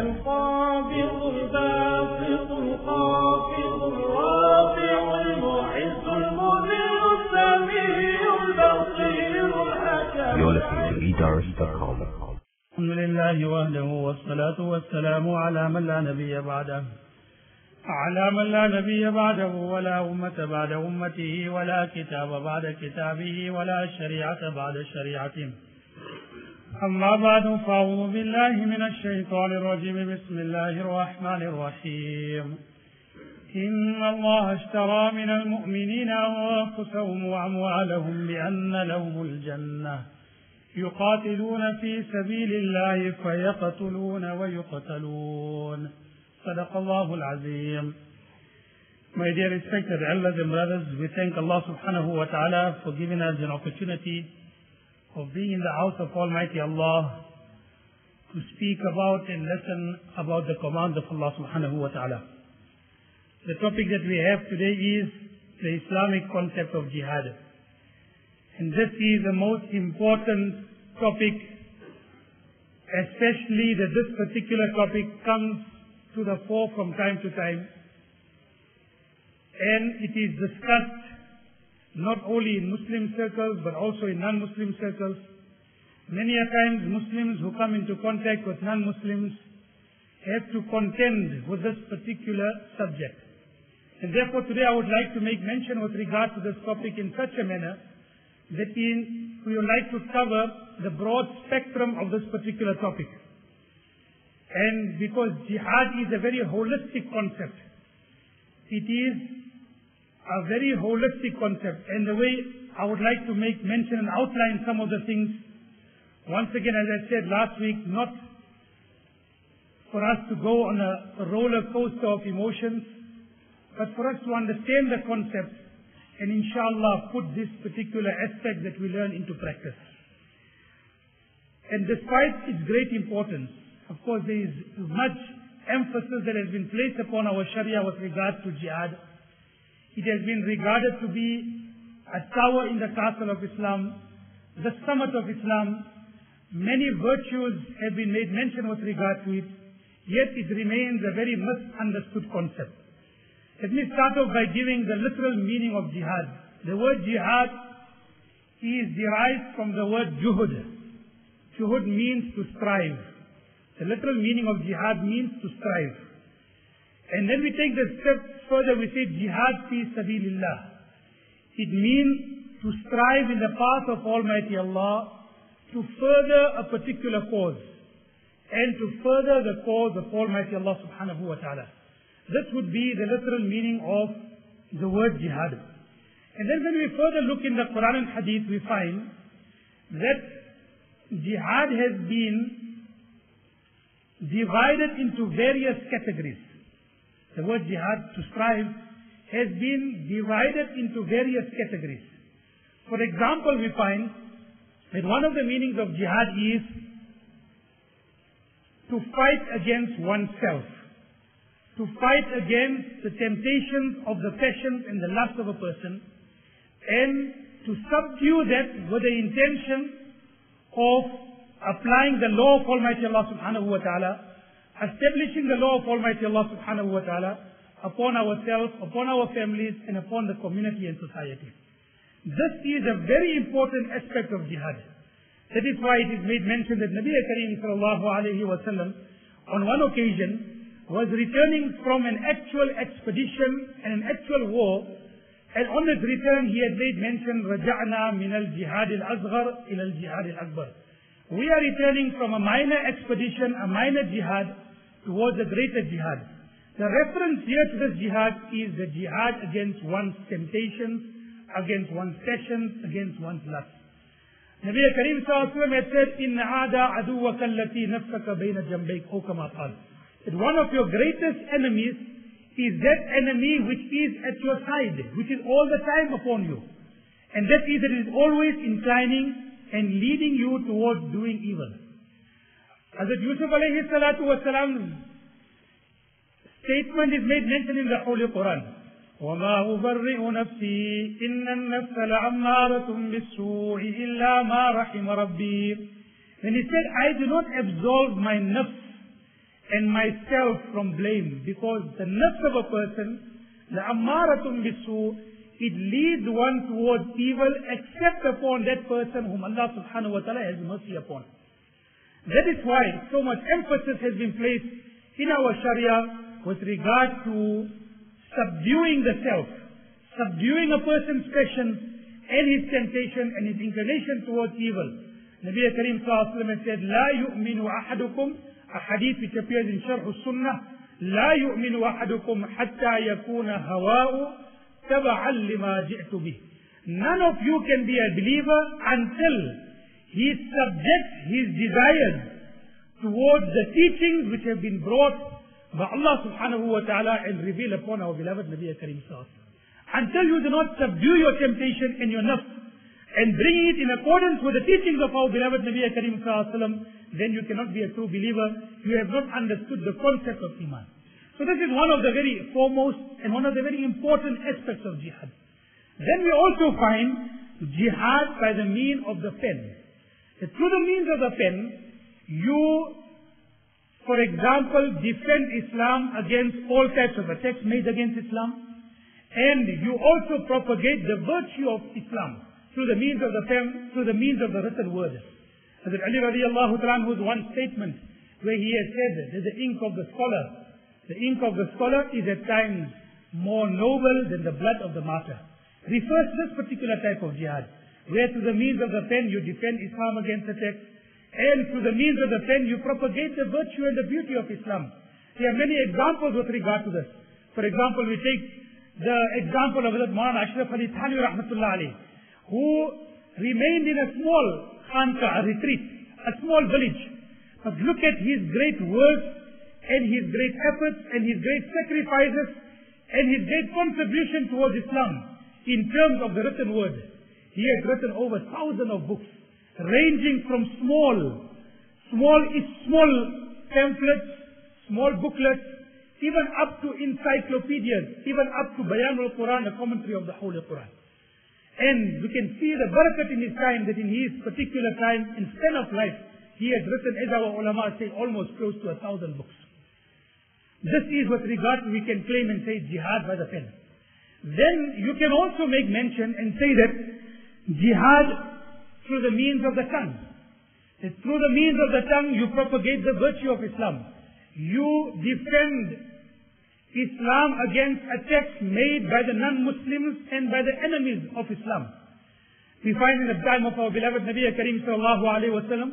القابض الباسط الخافض الرافع المعز المذل السميع البصير الحكيم. الحمد لله وحده والصلاة والسلام على من لا نبي بعده ولا أمة بعد أمته ولا كتاب بعد كتابه ولا شريعة بعد شريعته. أما بعد فأعوذ بالله من الشيطان الرجيم. بسم الله الرحمن الرحيم. إن الله اشترى من المؤمنين أنفسهم وأموالهم بأن لهم الجنة يقاتلون في سبيل الله فيقتلون ويقتلون. صدق الله العظيم. My dear respected elders and brothers, we thank Allah subhanahu wa ta'ala for giving us an opportunity of being in the house of Almighty Allah to speak about and listen about the commands of Allah subhanahu wa ta'ala. The topic that we have today is the Islamic concept of jihad. And this is the most important topic, especially that this particular topic comes to the fore from time to time. And it is discussed not only in Muslim circles but also in non-Muslim circles. Many a times Muslims who come into contact with non-Muslims have to contend with this particular subject. And therefore today I would like to make mention with regard to this topic in such a manner that we would like to cover the broad spectrum of this particular topic. And because jihad is a very holistic concept, it is a very holistic concept, and the way I would like to make mention and outline some of the things, once again, as I said last week, not for us to go on a roller coaster of emotions, but for us to understand the concept and inshallah put this particular aspect that we learn into practice. And despite its great importance, of course there is much emphasis that has been placed upon our Sharia with regard to jihad. It has been regarded to be a tower in the castle of Islam, the summit of Islam. Many virtues have been made mention with regard to it, yet it remains a very misunderstood concept. Let me start off by giving the literal meaning of jihad. The word jihad is derived from the word juhud. Juhud means to strive. The literal meaning of jihad means to strive. And then we take the step further, we say jihad fi sabilillah. It means to strive in the path of Almighty Allah to further a particular cause and to further the cause of Almighty Allah subhanahu wa ta'ala. This would be the literal meaning of the word jihad. And then when we further look in the Quran and Hadith, we find that jihad has been divided into various categories. The word jihad, to strive, has been divided into various categories. For example, we find that one of the meanings of jihad is to fight against oneself, to fight against the temptations of the passions and the lust of a person, and to subdue that with the intention of applying the law of Almighty Allah subhanahu wa ta'ala, establishing the law of Almighty Allah subhanahu wa ta'ala upon ourselves, upon our families, and upon the community and society. This is a very important aspect of jihad. That is why it is made mention that Nabi Kareem sallallahu alayhi wa sallam on one occasion was returning from an actual expedition and an actual war, and on his return he had made mention, رَجَعْنَا مِنَ الْجِهَادِ الْأَصْغَرِ إِلَى الْجِهَادِ الْأَكْبَرِ. We are returning from a minor expedition, a minor jihad, towards a greater jihad. The reference here to this jihad is the jihad against one's temptations, against one's passions, against one's lust. Nabi Kareem sallallahu alayhi wa sallam had said, إِنَّ عَادَ عَدُوَّكَ الَّتِي نَفْسَكَ بَيْنَ جَنْبَيْكَ أَوْ كَمَا قَالَ. That one of your greatest enemies is that enemy which is at your side, which is all the time upon you. And that is that it is always inclining and leading you towards doing evil. Hazrat Yusuf alayhi salatu wasalam's statement is made mention in the Holy Quran. وَمَا أُبَرِّئُ نَفْسِي إِنَّ النَّفْسَ لَعَمَّارَةٌ بِالسُّوءِ إِلَّا مَا رَحِمَ رَبِّي. When he said, I do not absolve my nafs and myself from blame, because the nafs of a person, لَأَمَّارَةٌ بِالسُّوءِ, it leads one towards evil except upon that person whom Allah subhanahu wa ta'ala has mercy upon. That is why so much emphasis has been placed in our Sharia with regard to subduing the self, subduing a person's passion and his temptation and his inclination towards evil. Nabi Karim sallallahu alaihi wasallam said, "La yu'minu ahadukum," a hadith which appears in Sharh al-Sunnah, "La yu'minu ahadukum hatta yakuna hawa'u taba'an lima ji'tu bih." None of you can be a believer until he subjects his desires towards the teachings which have been brought by Allah subhanahu wa ta'ala and revealed upon our beloved Nabi Karim sallallahu alaihi wasallam. Until you do not subdue your temptation and your nafs and bring it in accordance with the teachings of our beloved Nabi Karim sallallahu alaihi wasallam, then you cannot be a true believer. You have not understood the concept of Iman. So this is one of the very foremost and one of the very important aspects of jihad. Then we also find jihad by the means of the pen. That through the means of the pen, you, for example, defend Islam against all types of attacks made against Islam. And you also propagate the virtue of Islam through the means of the pen, through the means of the written word. Hazrat Ali radiallahu ta'ala anhu's one statement where he has said that the ink of the scholar is at times more noble than the blood of the martyr. Refers to this particular type of jihad, where through the means of the pen you defend Islam against attacks, and through the means of the pen you propagate the virtue and the beauty of Islam. There are many examples with regard to this. For example, we take the example of Hazrat Maulana Ashraf Ali Thanwi rahmatullah alayhi, who remained in a small khanqa, a retreat, a small village. But look at his great work and his great efforts and his great sacrifices and his great contribution towards Islam in terms of the written word. He has written over 1,000 of books, ranging from small pamphlets, small booklets, even up to encyclopedias, even up to Bayan al-Quran, a commentary of the Holy Quran. And we can see the barakat in his time, that in his particular time, in span of life, he has written, as our ulama say, almost close to 1,000 books. This is with regard to, we can claim and say, jihad by the pen. Then you can also make mention and say that jihad through the means of the tongue. That through the means of the tongue you propagate the virtue of Islam. You defend Islam against attacks made by the non-Muslims and by the enemies of Islam. We find in the time of our beloved Nabi Karim sallallahu alaihi wasallam,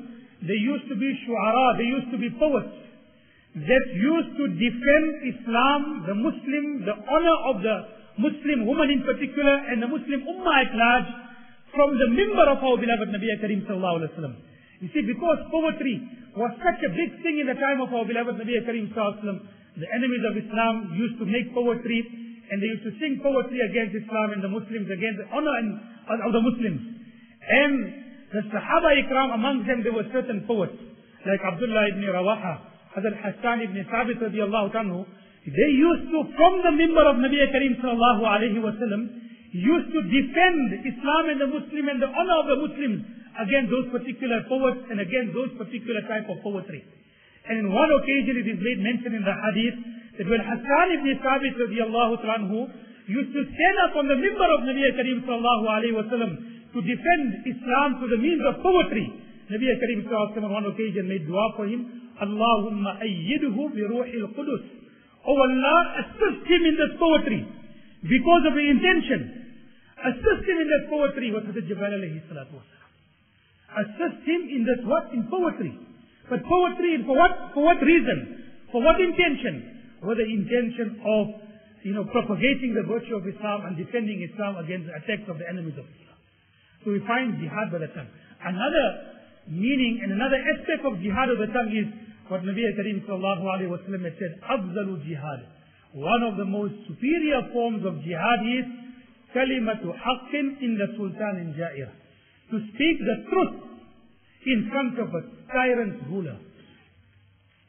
there used to be shu'ara, there used to be poets that used to defend Islam, the Muslim, the honor of the Muslim woman in particular, and the Muslim ummah at large, from the mimbar of our beloved Nabi Karim sallallahu alaihi wasallam. You see, because poetry was such a big thing in the time of our beloved Nabi Karim sallallahu alaihi wasallam, the enemies of Islam used to make poetry, and they used to sing poetry against Islam and the Muslims, against the honor of the Muslims. And the Sahaba Ikram, amongst them there were certain poets, like Abdullah ibn Rawaha, Hazrat Hassan ibn Thabit radiallahu anhu. They used to, from the mimbar of Nabi Karim sallallahu alaihi wasallam, used to defend Islam and the Muslim and the honor of the Muslims against those particular poets and against those particular type of poetry. And in one occasion it is made mention in the hadith that when Hassan ibn Thabit radiallahu anhu used to stand up on the mimbar of Nabi Karim sallallahu alaihi wasallam to defend Islam through the means of poetry, Nabi Karim sallallahu alaihi wasallam on one occasion made dua for him, Allahumma ayyidhu bi ruhil qudus. Oh Allah, assist him in this poetry because of the intention. Assist him in this poetry. What was it, Jibreel alayhi salatu wasalam? Assist him in this what? In poetry. But poetry, for what reason? For what intention? For the intention of, propagating the virtue of Islam and defending Islam against the attacks of the enemies of Islam. So we find jihad by the tongue. Another meaning and another aspect of jihad of the tongue is what Nabi Karim sallallahu alaihi wasallam had said, Afzalu jihad. One of the most superior forms of jihad is kalimatu haqqin in the sultan in ja'ir. To speak the truth in front of a tyrant ruler.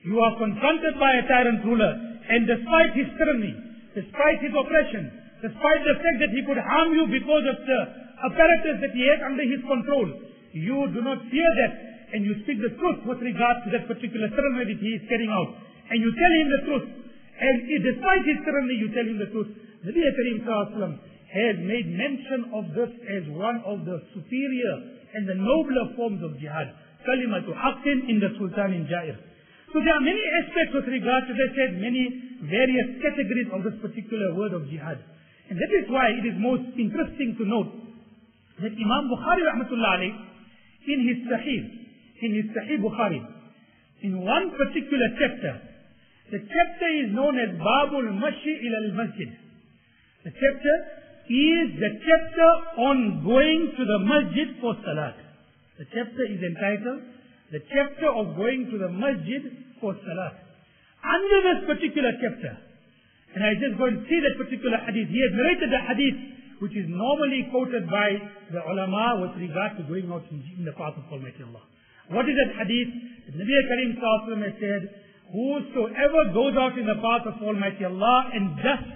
You are confronted by a tyrant ruler, and despite his tyranny, despite his oppression, despite the fact that he could harm you because of the apparatus that he had under his control, you do not fear that, and you speak the truth with regard to that particular ceremony that he is carrying out, and you tell him the truth, and despite his ceremony you tell him the truth, Nabi Karim Sallallahu Alaihi Wasallam has made mention of this as one of the superior and the nobler forms of jihad. Kalimatu haqqin in the Sultan Jair. So there are many aspects with regard to, as I said, many various categories of this particular word of jihad. And that is why it is most interesting to note that Imam Bukhari rahmatullah alayh, in his Sahih Bukhari, in one particular chapter, the chapter is known as Babul Mashi ila al-Masjid. The chapter is the chapter on going to the masjid for salat. The chapter is entitled, the chapter of going to the masjid for salat. Under this particular chapter, and I just go and see that particular hadith, he has narrated the hadith which is normally quoted by the ulama with regard to going out in the path of Almighty Allah. What is that hadith? The Nabi Karim Sallallahu Alaihi Wasallam has said, whosoever goes out in the path of Almighty Allah and dust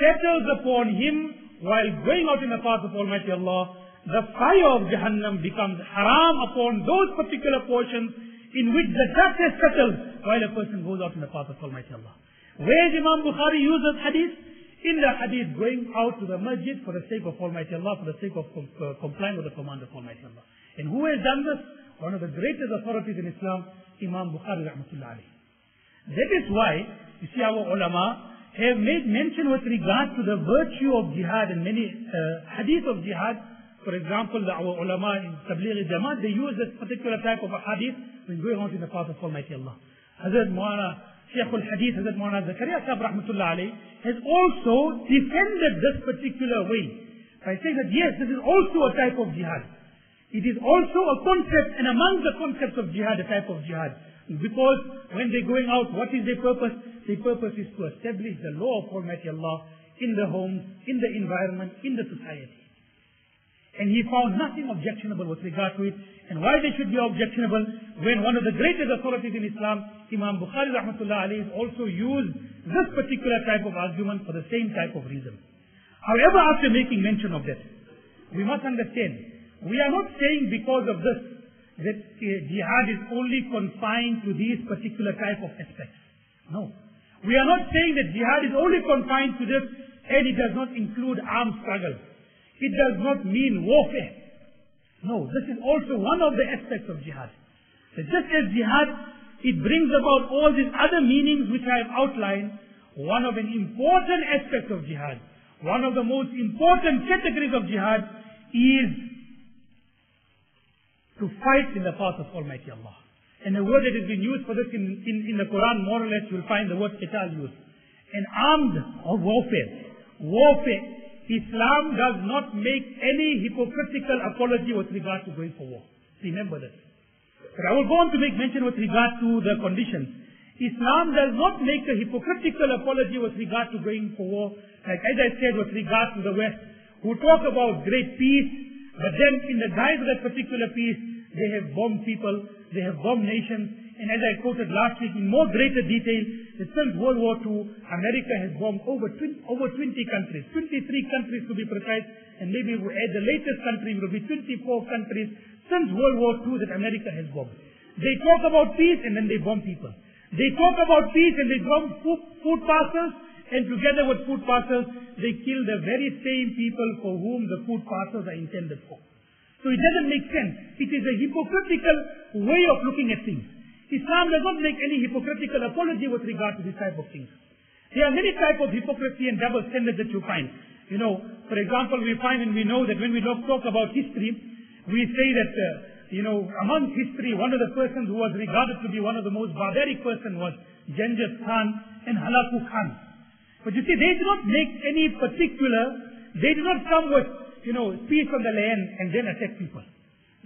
settles upon him while going out in the path of Almighty Allah, the fire of Jahannam becomes haram upon those particular portions in which the dust has settled while a person goes out in the path of Almighty Allah. Where is Imam Bukhari used this hadith? In the hadith going out to the masjid for the sake of Almighty Allah, for the sake of complying with the command of Almighty Allah. And who has done this? One of the greatest authorities in Islam, Imam Bukhari rahmatullah alayh. That is why, you see, our ulama have made mention with regard to the virtue of jihad and many hadith of jihad. For example, our ulama in Tabligh Jamaat, they use this particular type of a hadith when going out in the path of Almighty Allah. Hazrat Maulana Shaykh al-Hadith, Hazrat Maulana Zakaria Sahib rahmatullah alayh, has also defended this particular way by saying that yes, this is also a type of jihad. It is also a concept, and among the concepts of jihad, a type of jihad. Because when they're going out, what is their purpose? Their purpose is to establish the law of Almighty Allah in the homes, in the environment, in the society. And he found nothing objectionable with regard to it. And why they should be objectionable? When one of the greatest authorities in Islam, Imam Bukhari rahmatullah alayhi, also used this particular type of argument for the same type of reason. However, after making mention of that, we must understand, we are not saying because of this that jihad is only confined to these particular type of aspects. No. We are not saying that jihad is only confined to this and it does not include armed struggle. It does not mean warfare. No, this is also one of the aspects of jihad. So just as jihad, it brings about all these other meanings which I have outlined. One of an important aspect of jihad, one of the most important categories of jihad is to fight in the path of Almighty Allah. And the word that has been used for this in the Quran, more or less, you will find the word qital used. An armed warfare. Warfare. Islam does not make any hypocritical apology with regard to going for war. Remember that. But I will go on to make mention with regard to the conditions. Islam does not make a hypocritical apology with regard to going for war. Like as I said with regard to the West, who talk about great peace, but then in the guise of that particular peace, they have bombed people, they have bombed nations, and as I quoted last week in more greater detail, that since World War II, America has bombed over 20 countries, 23 countries to be precise, and maybe we'll add the latest country, it will be 24 countries since World War II that America has bombed. They talk about peace and then they bomb people. They talk about peace and they bomb food parcels, and together with food parcels, they kill the very same people for whom the food parcels are intended for. So it doesn't make sense. It is a hypocritical way of looking at things. Islam does not make any hypocritical apology with regard to this type of things. There are many types of hypocrisy and double standards that you find. You know, for example, we find and we know that when we talk about history, we say that, among history, one of the persons who was regarded to be one of the most barbaric persons was Genghis Khan and Halaku Khan. But you see, they did not make any particular, they did not come with, peace on the land and then attack people.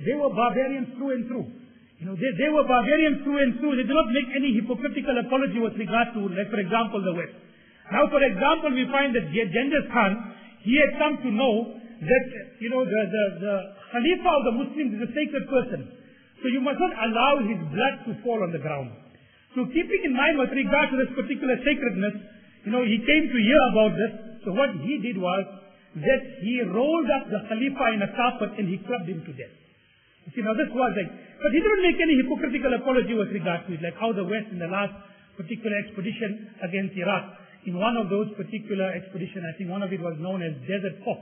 They were barbarians through and through. They were barbarians through and through. They did not make any hypocritical apology with regard to, like, for example, the West. Now, for example, we find that Genghis Khan, he had come to know that, the Khalifa of the Muslims is a sacred person. So you must not allow his blood to fall on the ground. So keeping in mind with regard to this particular sacredness, he came to hear about this. So what he did was that he rolled up the Khalifa in a carpet and he clubbed him to death. You see, now this was like, but he didn't make any hypocritical apology with regard to it, like how the West in the last particular expedition against Iraq, in one of those particular expeditions, I think one of it was known as Desert Fox.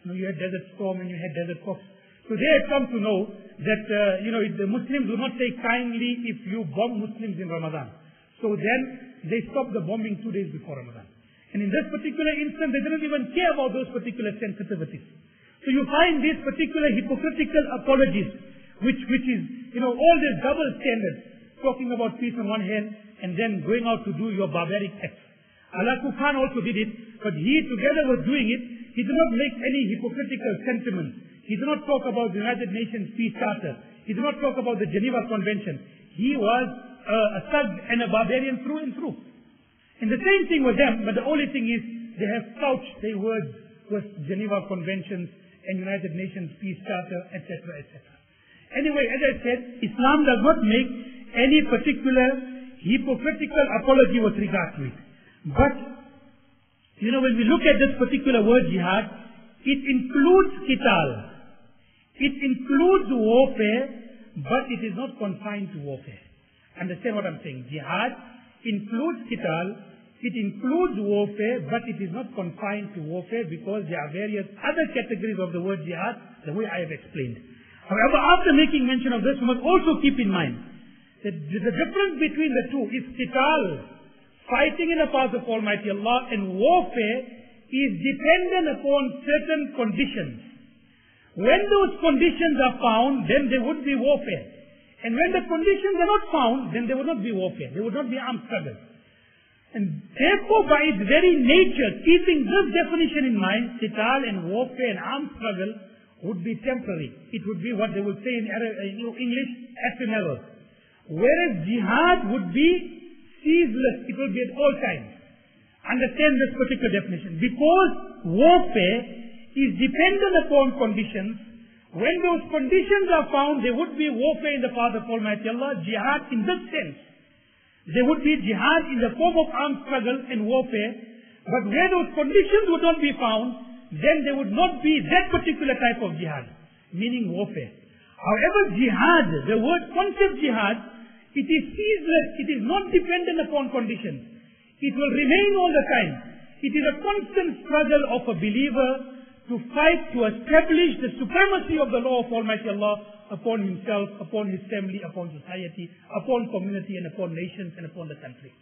You had Desert Storm and you had Desert Fox. So they had come to know that, the Muslims do not take kindly if you bomb Muslims in Ramadan. So then they stopped the bombing 2 days before Ramadan. And in this particular instance, they didn't even care about those particular sensitivities. So you find these particular hypocritical apologies, which is, all these double standards, talking about peace on one hand and then going out to do your barbaric acts. Allah Khan also did it, but he together was doing it. He did not make any hypocritical sentiments. He did not talk about the United Nations Peace Charter. He did not talk about the Geneva Convention. He was a thug and a barbarian through and through. And the same thing with them, but the only thing is they have couched their words with Geneva Conventions and United Nations Peace Charter, etc., etc. Anyway, as I said, Islam does not make any particular hypocritical apology with regard to it. But, when we look at this particular word jihad, it includes qital. It includes warfare, but it is not confined to warfare. Understand what I'm saying? Jihad includes qital, it includes warfare, but it is not confined to warfare because there are various other categories of the word jihad, the way I have explained. However, after making mention of this, we must also keep in mind that the difference between the two is qital, fighting in the path of Almighty Allah, and warfare is dependent upon certain conditions. When those conditions are found, then there would be warfare. And when the conditions are not found, then there would not be warfare. There would not be armed struggle. And therefore, by its very nature, keeping this definition in mind, qital and warfare and armed struggle would be temporary. It would be what they would say in English, ephemeral. Whereas jihad would be ceaseless. It will be at all times. Understand this particular definition. Because warfare is dependent upon conditions. When those conditions are found, there would be warfare in the path of Almighty Allah, jihad in this sense. There would be jihad in the form of armed struggle and warfare. But where those conditions would not be found, then there would not be that particular type of jihad, meaning warfare. However, jihad, the word concept jihad, it is ceaseless. It is not dependent upon conditions. It will remain all the time. It is a constant struggle of a believer to fight to establish the supremacy of the law of Almighty Allah upon himself, upon his family, upon society, upon community, and upon nations, and upon the country.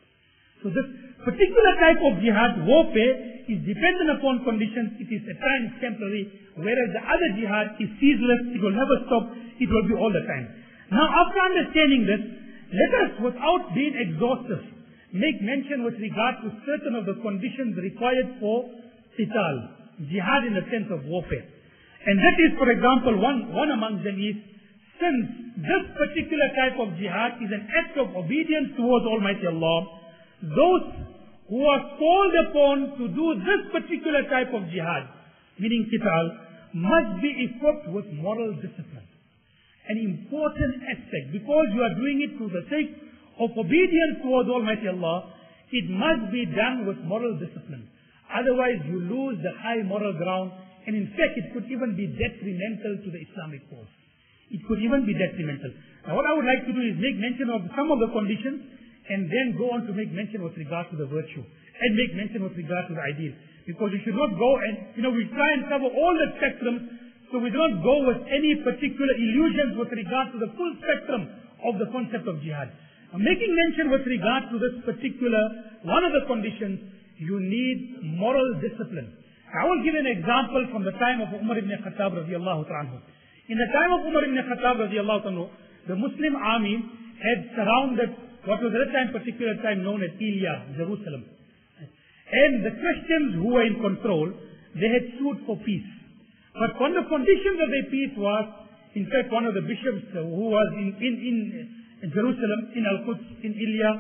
So this particular type of jihad, warfare, is dependent upon conditions. It is at times temporary, whereas the other jihad is ceaseless. It will never stop. It will be all the time. Now, after understanding this, let us, without being exhaustive, make mention with regard to certain of the conditions required for qital, jihad in the sense of warfare. And that is, for example, one among them is, since this particular type of jihad is an act of obedience towards Almighty Allah, those who are called upon to do this particular type of jihad, meaning qital, must be equipped with moral discipline. An important aspect, because you are doing it for the sake of obedience towards Almighty Allah, it must be done with moral discipline. Otherwise, you lose the high moral ground, and in fact, it could even be detrimental to the Islamic cause. It could even be detrimental. Now, what I would like to do is make mention of some of the conditions, and then go on to make mention with regard to the virtue, and make mention with regard to the ideal. Because you should not go and, we try and cover all the spectrum, so we do not go with any particular illusions with regard to the full spectrum of the concept of jihad. Now, making mention with regard to this particular, one of the conditions, you need moral discipline. I will give an example from the time of Umar ibn Khattab radiallahu ta'ala. In the time of Umar ibn Khattab radiallahu ta'ala, the Muslim army had surrounded what was at that particular time known as Ilya, Jerusalem. And the Christians who were in control, they had sued for peace. But one of the conditions of their peace was, in fact, one of the bishops who was in Jerusalem, in Al-Quds, in Ilya,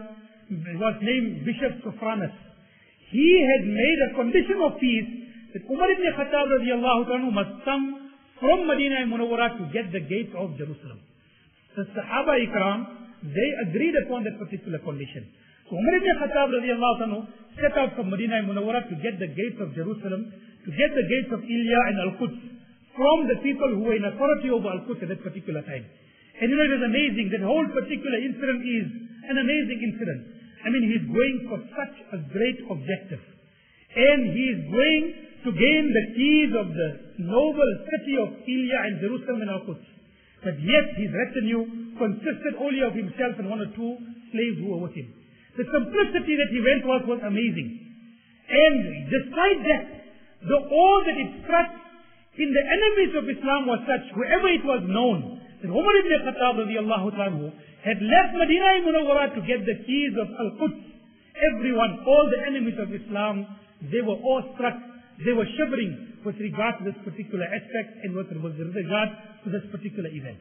was named Bishop Sophronus. He had made a condition of peace that Umar ibn Khattab radiallahu ta'ala must come from Medina Munawwara to get the gate of Jerusalem. The Sahaba Ikram, they agreed upon that particular condition. So Umar ibn Khattab radiallahu ta'ala set out from Medina Munawwara to get the gates of Jerusalem, to get the gates of Ilya and Al-Quds from the people who were in authority over Al-Quds at that particular time. And it is amazing. That whole particular incident is an amazing incident. I mean, he's going for such a great objective. And he is going to gain the keys of the noble city of Ilya and Jerusalem and Al-Quds. But yet his retinue consisted only of himself and one or two slaves who were with him. The simplicity that he went was amazing. And despite that, the awe that it struck in the enemies of Islam was such, whoever it was known, that Umar ibn Khattab radiallahu anhu had left Medina Munawwara to get the keys of Al-Quds. Everyone, all the enemies of Islam, they were awestruck, they were shivering with regard to this particular aspect and with regard to this particular event.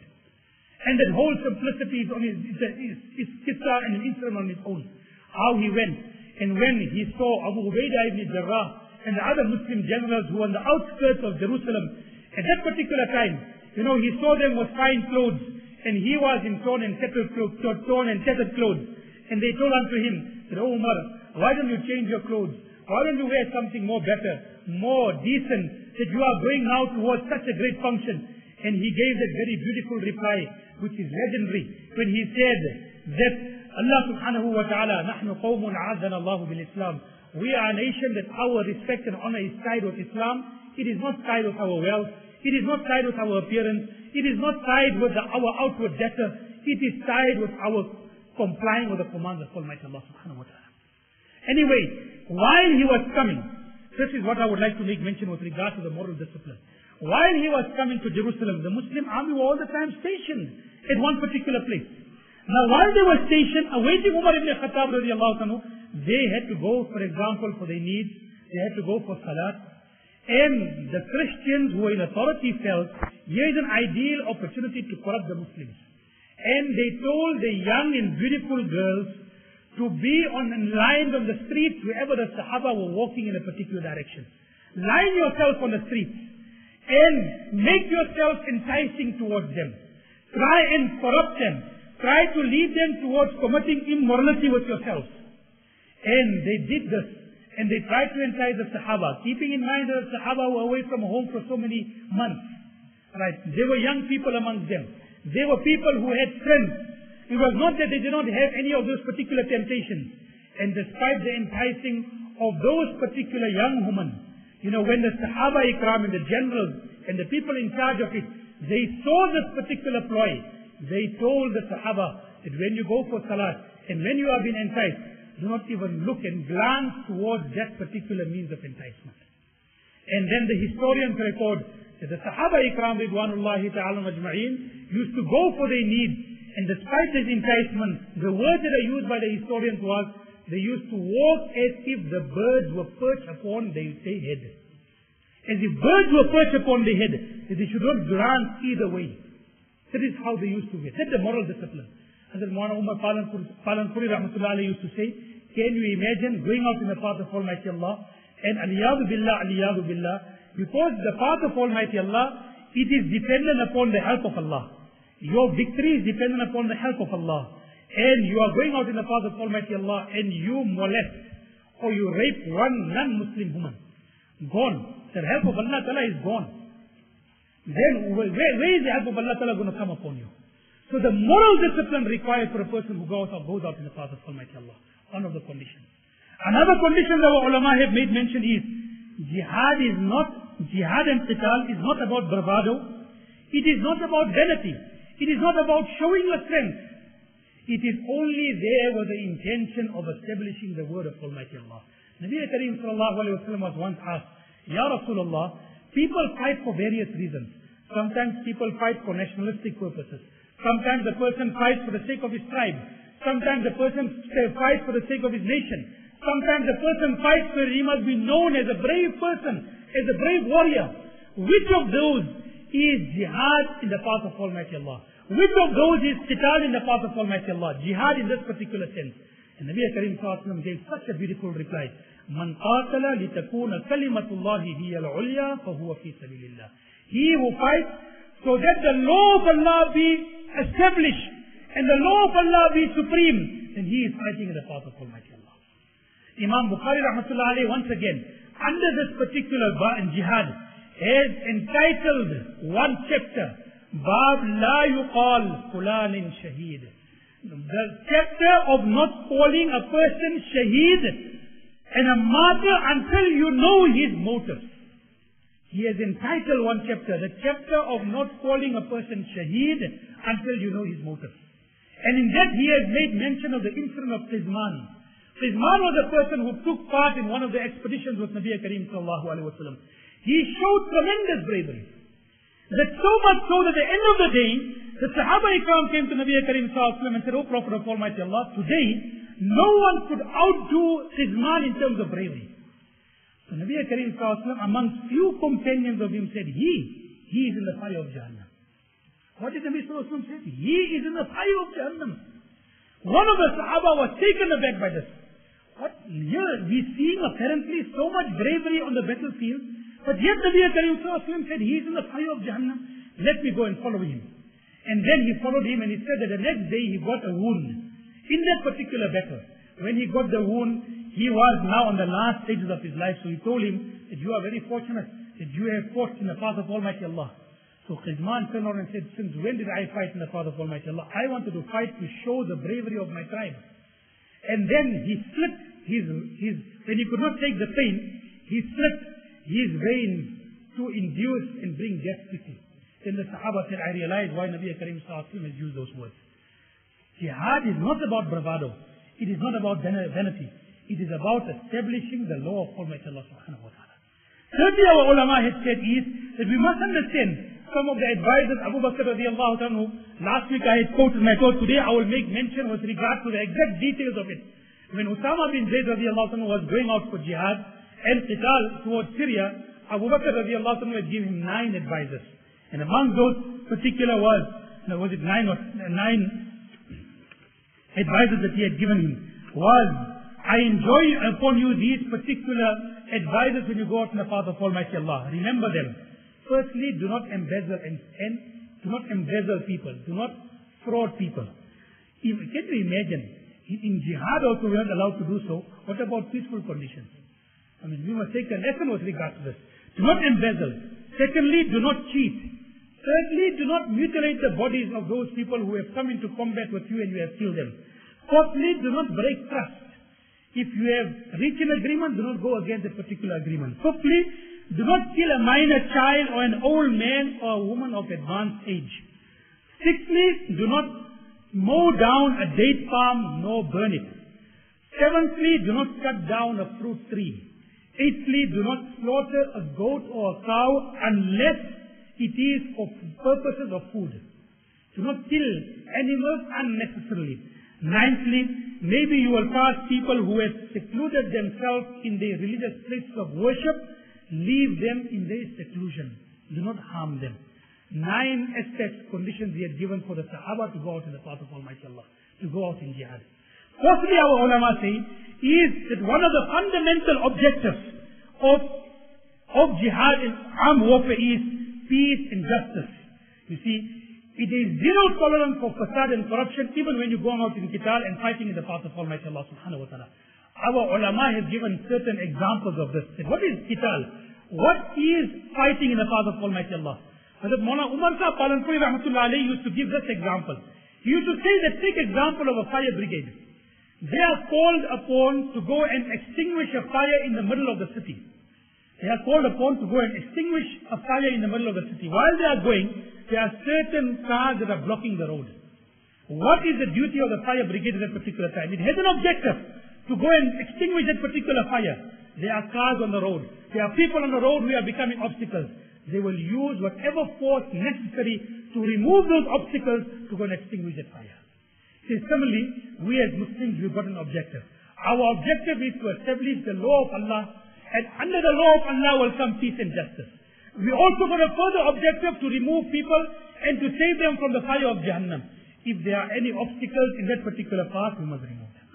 And that whole simplicity is qissa and an incident on its own. How he went, and when he saw Abu Ubaidah ibn Jarrah and the other Muslim generals who were on the outskirts of Jerusalem, at that particular time, he saw them with fine clothes, and he was in torn and tattered clothes. And they told unto him, said, "Oh Umar, why don't you change your clothes? Why don't you wear something more better, more decent, that you are going now towards such a great function?" And he gave that very beautiful reply, which is legendary, when he said that Allah subhanahu wa ta'ala, نَحْنُ قَوْمٌ عَزَّنَا اللَّهُ بِالْإِسْلَامِ, we are a nation that our respect and honor is tied with Islam. It is not tied with our wealth. It is not tied with our appearance. It is not tied with our outward gesture. It is tied with our complying with the commands of Almighty Allah subhanahu wa ta'ala. Anyway, while he was coming, this is what I would like to make mention with regard to the moral discipline. While he was coming to Jerusalem, the Muslim army were all the time stationed at one particular place. Now, while they were stationed, awaiting Umar ibn Khattab radiallahu anhu, they had to go, for example, for their needs. They had to go for salat. And the Christians who were in authority felt, here is an ideal opportunity to corrupt the Muslims. And they told the young and beautiful girls to be lined on the streets wherever the Sahaba were walking in a particular direction. Line yourself on the streets and make yourself enticing towards them. Try and corrupt them. Try to lead them towards committing immorality with yourselves. And they did this. And they tried to entice the Sahaba, keeping in mind that the Sahaba were away from home for so many months. Right? There were young people amongst them. They were people who had strength. It was not that they did not have any of those particular temptations. And despite the enticing of those particular young women, when the Sahaba Ikram and the generals and the people in charge of it, they saw this particular ploy. They told the Sahaba that when you go for salat and when you have been enticed, do not even look and glance towards that particular means of enticement. And then the historians record that the Sahaba Ikram ridwanullahi ta'ala majma'in used to go for their needs, and despite this enticement, the word that are used by the historians was, they used to walk as if the birds were perched upon their head. As if birds were perched upon their head, that they should not glance either way. That is how they used to be. That's the moral discipline. And then Maulana Umar Palanpuri rahmatullah used to say, can you imagine going out in the path of Almighty Allah and aliyadu billah, because the path of Almighty Allah, it is dependent upon the help of Allah. Your victory is dependent upon the help of Allah. And you are going out in the path of Almighty Allah and you molest or you rape one non-Muslim woman. Gone. The help of Allah Ta'ala is gone. Then where is the help of Allah Ta'ala going to come upon you? So the moral discipline required for a person who goes out in the path of Almighty Allah. One of the conditions. Another condition that our ulama have made mention is, jihad and qital is not about bravado. It is not about vanity. It is not about showing your strength. It is only there with the intention of establishing the word of Almighty Allah. Nabi Kareem sallallahu alayhi wa sallam was once asked, Ya Rasulullah, people fight for various reasons. Sometimes people fight for nationalistic purposes. Sometimes the person fights for the sake of his tribe. Sometimes the person fights for the sake of his nation. Sometimes the person fights where he must be known as a brave person, as a brave warrior. Which of those is jihad in the path of Almighty Allah? Which of those is qital in the path of Almighty Allah? Jihad in this particular sense. And Nabi Kareem sallallahu alayhi wa sallam gave such a beautiful reply. Man qatala litakuna kalimatullahi hiya al-ulya fahuwa fi sabilillah. He who fights so that the law of Allah be established and the law of Allah be supreme, then he is fighting in the path of Almighty Allah. Imam Bukhari rahmatullah alayhi once again, under this particular jihad, has entitled one chapter, Bab La Yuqal Fulanin Shaheed. The chapter of not calling a person Shaheed and a martyr until you know his motives. He has entitled one chapter, the chapter of not calling a person Shaheed until you know his motives. And in that he has made mention of the incident of Qizman. Qizman was a person who took part in one of the expeditions with Nabi Kareem sallallahu alaihi wasallam. He showed tremendous bravery. That so much so that at the end of the day, the Sahaba Ikram came to Nabi Kareem sallallahu alaihi wasallam and said, "O Prophet of Almighty Allah, today no one could outdo Qizman in terms of bravery." So Nabi Kareem sallallahu alaihi wasallam, amongst few companions of him, said, he is in the fire of Jahannam. What did Nabi sallallahu alaihi wasallam say? He is in the fire of Jahannam. One of the Sahaba was taken aback by this. What? Here we seeing apparently so much bravery on the battlefield, but yet Nabi Kareem sallallahu alaihi wasallam said, he is in the fire of Jahannam. Let me go and follow him. And then he followed him, and he said that the next day he got a wound in that particular battle. When he got the wound, he was now on the last stages of his life. So he told him that you are very fortunate that you have fought in the path of Almighty Allah. So Qizman turned around and said, since when did I fight in the path of Almighty Allah? I wanted to fight to show the bravery of my tribe. And then he slipped when he could not take the pain, he slipped his vein to induce and bring death quickly. Then the Sahaba said, I realized why Nabi Kareem sallallahu alaihi wasallam has used those words. Jihad is not about bravado. It is not about vanity. It is about establishing the law of Almighty Allah subhanahu wa ta'ala. Thirdly, our ulama has said is that we must understand some of the advisors, Abu Bakr radiallahu anhu, last week I had quoted and I thought today I will make mention with regard to the exact details of it. When Usama bin Zayd radiallahu anhu was going out for jihad and qital towards Syria, Abu Bakr radiallahu anhu had given him 9 advisors. And among those particular was it 9 advisors that he had given him was, I enjoy upon you these particular advisors when you go out in the path of Almighty Allah. Remember them. Firstly, do not embezzle and do not embezzle people. Do not fraud people. Can you imagine? In jihad also we are not allowed to do so. What about peaceful conditions? I mean, we must take a lesson with regard to this. Do not embezzle. Secondly, do not cheat. Thirdly, do not mutilate the bodies of those people who have come into combat with you and you have killed them. Fourthly, do not break trust. If you have reached an agreement, do not go against a particular agreement. Fifthly, do not kill a minor child or an old man or a woman of advanced age. Sixthly, do not mow down a date palm nor burn it. Seventhly, do not cut down a fruit tree. Eighthly, do not slaughter a goat or a cow unless it is for purposes of food. Do not kill animals unnecessarily. Ninthly, maybe you will pass people who have secluded themselves in their religious places of worship. Leave them in their seclusion. Do not harm them. 9 aspects, conditions he had given for the Sahaba to go out in the path of Almighty Allah, to go out in jihad. Firstly, our ulama say, is that one of the fundamental objectives of jihad in armed warfare is peace and justice. You see, it is zero tolerance for fasad and corruption even when you go out in qital and fighting in the path of Almighty Allah subhanahu wa ta'ala. Our ulama have given certain examples of this. What is qital? What is fighting in the path of Almighty Allah? Hazrat Maulana Umar Sahib Palanpuri rahmatullah alayhi used to give this example. He used to say that take example of a fire brigade. They are called upon to go and extinguish a fire in the middle of the city. They are called upon to go and extinguish a fire in the middle of the city. While they are going, there are certain cars that are blocking the road. What is the duty of the fire brigade at that particular time? It has an objective to go and extinguish that particular fire. There are cars on the road. There are people on the road who are becoming obstacles. They will use whatever force necessary to remove those obstacles to go and extinguish that fire. So similarly, we as Muslims, we've got an objective. Our objective is to establish the law of Allah, and under the law of Allah will come peace and justice. We also got a further objective to remove people and to save them from the fire of Jahannam. If there are any obstacles in that particular path, we must remove them.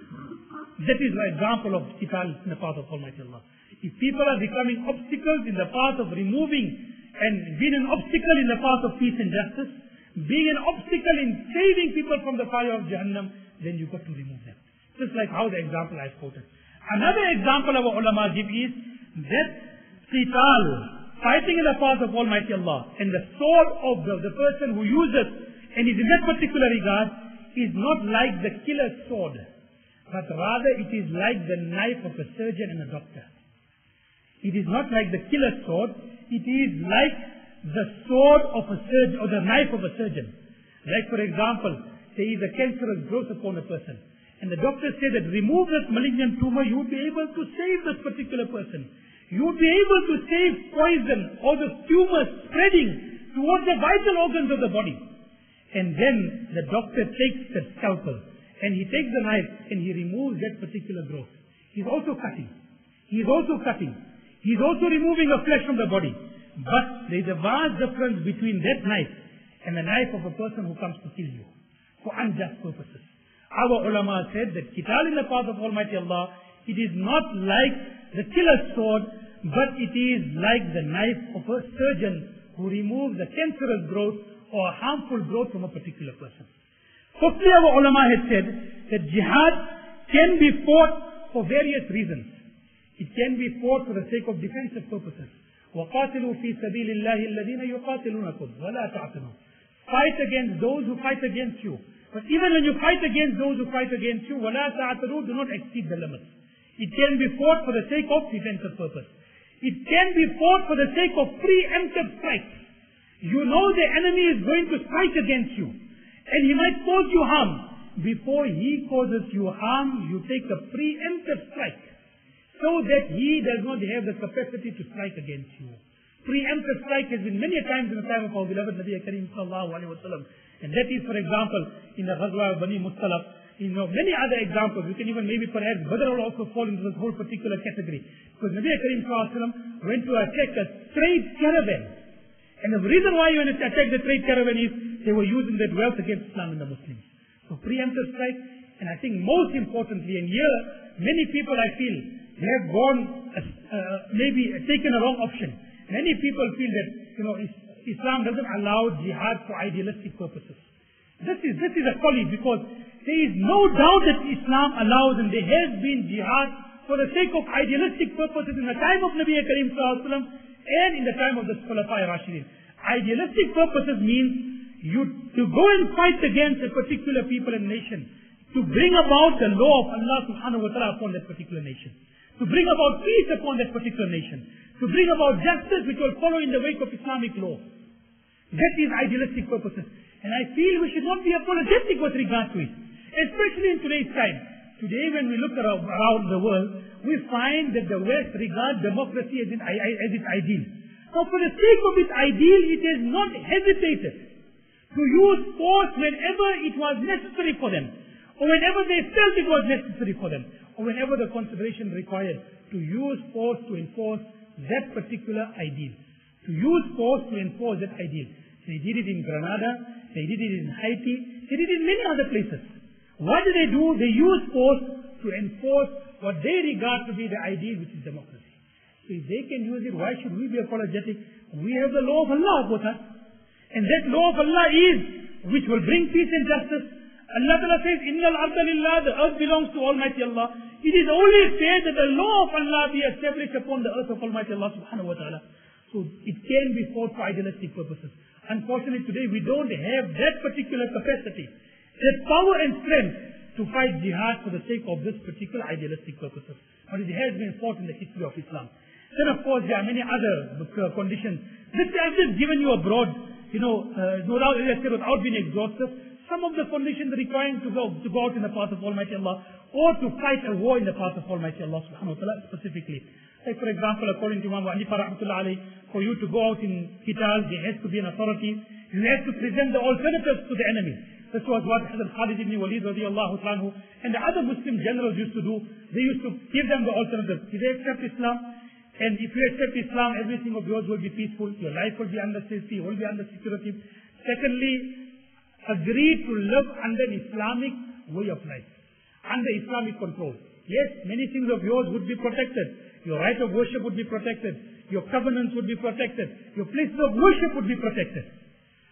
That is the example of qital in the path of Almighty Allah. If people are becoming obstacles in the path of removing and being an obstacle in the path of peace and justice, being an obstacle in saving people from the fire of Jahannam, then you've got to remove them. Just like how the example I quoted. Another example our ulama give is that qital fighting in the path of Almighty Allah, and the sword of the person who uses and is in that particular regard is not like the killer's sword, but rather it is like the knife of a surgeon and a doctor. It is not like the killer's sword, it is like the sword of a surgeon or the knife of a surgeon. Like for example, there is a cancerous growth upon a person, and the doctor said that remove this malignant tumor, you would be able to save this particular person. You would be able to save poison or the tumor spreading towards the vital organs of the body. And then the doctor takes the scalpel and he takes the knife and he removes that particular growth. He's also cutting. He's also cutting. He's also removing the flesh from the body. But there is a vast difference between that knife and the knife of a person who comes to kill you for unjust purposes. Our ulama said that qital in the path of Almighty Allah, it is not like the killer's sword, but it is like the knife of a surgeon who removes the cancerous growth or a harmful growth from a particular person. Firstly, our ulama had said that jihad can be fought for various reasons. It can be fought for the sake of defensive purposes. وَقَاتِلُوا فِي سَبِيلِ اللَّهِ الَّذِينَ يُقَاتِلُونَكُمْ وَلَا تَعْتَدُوا. Fight against those who fight against you. But even when you fight against those who fight against you, وَلَا تَعْتَدُوا, do not exceed the limits. It can be fought for the sake of defensive purpose. It can be fought for the sake of preemptive strike. You know the enemy is going to strike against you, and he might cause you harm. Before he causes you harm, you take a preemptive strike, so that he does not have the capacity to strike against you. Preemptive strike has been many times in the time of our beloved Nabi Kareem sallallahu alaihi wasallam, and that is, for example, in the Ghazwa of Bani Mustalaf. Many other examples. You can even maybe perhaps Badr will also fall into this whole particular category, because Nabi Kareem sallallahu alaihi wasallam went to attack a trade caravan. And the reason why you went to attack the trade caravan is they were using that wealth against Islam and the Muslims. So preemptive strike, and I think most importantly, and here many people I feel have gone, maybe taken a wrong option. Many people feel that Islam doesn't allow jihad for idealistic purposes. This is a folly, because there is no doubt that Islam allows, and there has been jihad for the sake of idealistic purposes in the time of Nabi Kareem sallallahu alaihi wasallam and in the time of the Khulafa Rashidin. Idealistic purposes means to go and fight against a particular people and nation, to bring about the law of Allah subhanahu wa ta'ala upon that particular nation, to bring about peace upon that particular nation, to bring about justice which will follow in the wake of Islamic law. That is idealistic purposes. And I feel we should not be apologetic with regard to it, especially in today's time. Today when we look around the world, we find that the West regards democracy as its ideal. Now for the sake of its ideal, it has not hesitated to use force whenever it was necessary for them, or whenever they felt it was necessary for them, or whenever the consideration required to use force to enforce that particular ideal. To use force to enforce that ideal. They did it in Grenada, they did it in Haiti, they did it in many other places. What do? They use force to enforce what they regard to be the ideal, which is democracy. So if they can use it, why should we be apologetic? We have the law of Allah with us. And that law of Allah is, which will bring peace and justice. Allah Ta'ala says, Innal arda lillah, the earth belongs to Almighty Allah. It is only fair that the law of Allah be established upon the earth of Almighty Allah subhanahu wa ta'ala. So it can be fought for idealistic purposes. Unfortunately today we don't have that particular capacity, that power and strength to fight jihad for the sake of this particular idealistic purposes. But it has been fought in the history of Islam. Then of course there are many other conditions. I've just given you a broad, without being exhaustive, some of the conditions requiring to go out in the path of Almighty Allah, or to fight a war in the path of Almighty Allah subhanahu wa ta'ala specifically. Like for example, according to Imam Hanifa rahmatullah alayhi, for you to go out in qital, there has to be an authority. You have to present the alternatives to the enemy. This was what Hazrat Khalid ibn Walid radiallahu anhu and the other Muslim generals used to do. They used to give them the alternatives. If they accept Islam, and if you accept Islam, everything of yours will be peaceful, your life will be under safety, will be under security. Secondly, agree to live under an Islamic way of life, under Islamic control. Yes, many things of yours would be protected. Your right of worship would be protected. Your covenants would be protected. Your places of worship would be protected.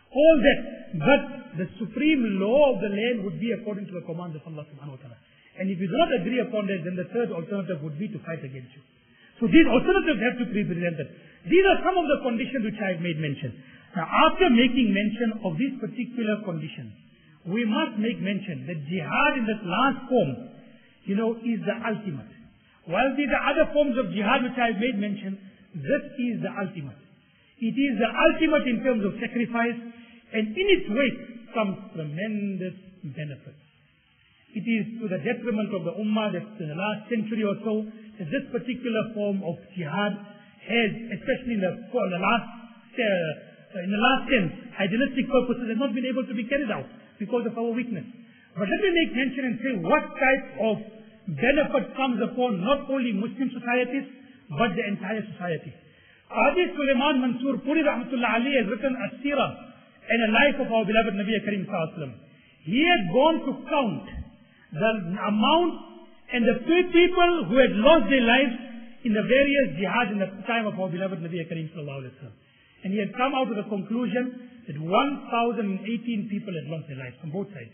All that. But the supreme law of the land would be according to the commands of Allah subhanahu wa ta'ala. And if you do not agree upon that, then the third alternative would be to fight against you. So these alternatives have to be presented. These are some of the conditions which I have made mention. Now, after making mention of these particular conditions, we must make mention that jihad in that last form, is the ultimate. While these are other forms of jihad which I have made mention, this is the ultimate. It is the ultimate in terms of sacrifice, and in its wake comes tremendous benefits. It is to the detriment of the ummah that in the last century or so, that this particular form of jihad has, especially in the last sense, idealistic purposes have not been able to be carried out because of our weakness. But let me make mention and say what type of benefit comes upon not only Muslim societies, but the entire society. Qadi Sulaiman Mansur Puri Rahmatullah Ali has written a seerah and a life of our beloved Nabi Karim Sallallahu Alaihi Wasallam. He had gone to count the amount and the people who had lost their lives in the various jihads in the time of our beloved Nabi Karim Sallallahu Alaihi Wasallam. And he had come out with a conclusion that 1,018 people had lost their lives from both sides.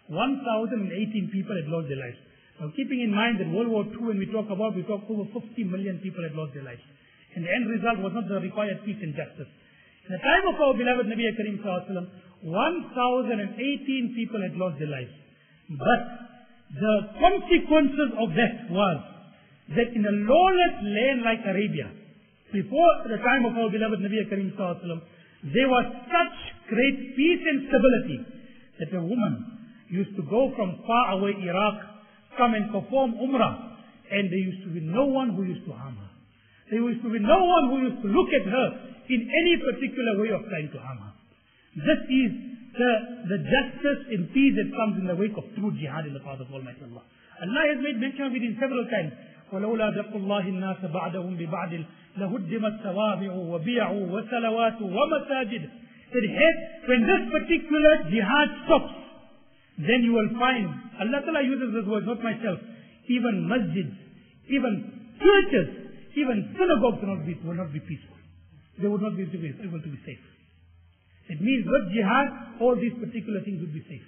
1,018 people had lost their lives. Now keeping in mind that World War II, when we talk over 50 million people had lost their lives. And the end result was not the required peace and justice. In the time of our beloved Nabi Karim Sallallahu Alaihi Wasallam, 1,018 people had lost their lives. But the consequences of that was that in a lawless land like Arabia, before the time of our beloved Nabi Karim Sallallahu Alaihi Wasallam, there was such great peace and stability that a woman used to go from far away Iraq, come and perform Umrah, and there used to be no one who used to harm her. There used to be no one who used to look at her in any particular way of trying to harm her. This is the justice and peace that comes in the wake of true jihad in the path of Almighty Allah. Allah has made mention of it in several times. وَلَوْلَا دَقُّ اللَّهِ النَّاسَ بَعْدَهُمْ بِبَعْدٍ لَهُدِّمَتْ صَوَامِعُ وَبِيَعُ وَصَلَوَاتُ وَمَسَاجِدُ. When this particular jihad stops, then you will find, Allah Ta'ala uses this word, not myself, even masjids, even churches, even synagogues will not be peaceful. They would not be able to be safe. It means with jihad, all these particular things would be safe.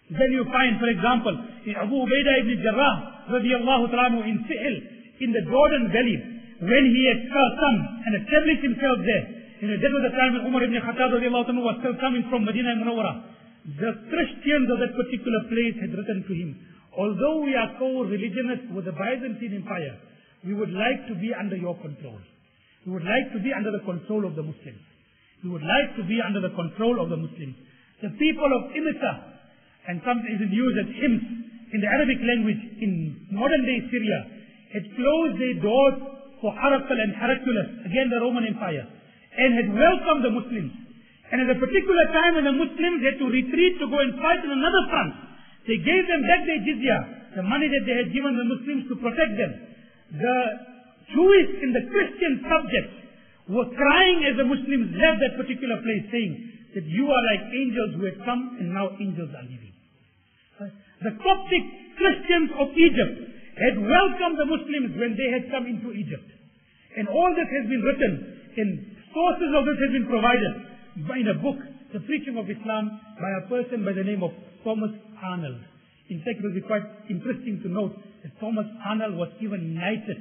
Then you find, for example, in Abu Ubaidah ibn Jarrah, radiallahu ta'ala in Fi'l, in the Jordan Valley, when he had come and established himself there, that was the time when Umar ibn Khattab radiallahu ta'ala was still coming from Medina Munawwara. The Christians of that particular place had written to him, although we are co-religionists with the Byzantine Empire, we would like to be under your control. We would like to be under the control of the Muslims. We would like to be under the control of the Muslims. The people of Imsa, and sometimes it used as Hims in the Arabic language in modern day Syria, had closed their doors for Herakl and Heraclius, again the Roman Empire, and had welcomed the Muslims. And at a particular time when the Muslims had to retreat to go and fight in another front, they gave them back their jizya, the money that they had given the Muslims to protect them. The Jewish and the Christian subjects were crying as the Muslims left that particular place, saying that you are like angels who had come and now angels are leaving. The Coptic Christians of Egypt had welcomed the Muslims when they had come into Egypt. And all this has been written, and sources of this have been provided in a book, The Preaching of Islam, by a person by the name of Thomas Arnold. In fact, it will be quite interesting to note that Thomas Arnold was even knighted.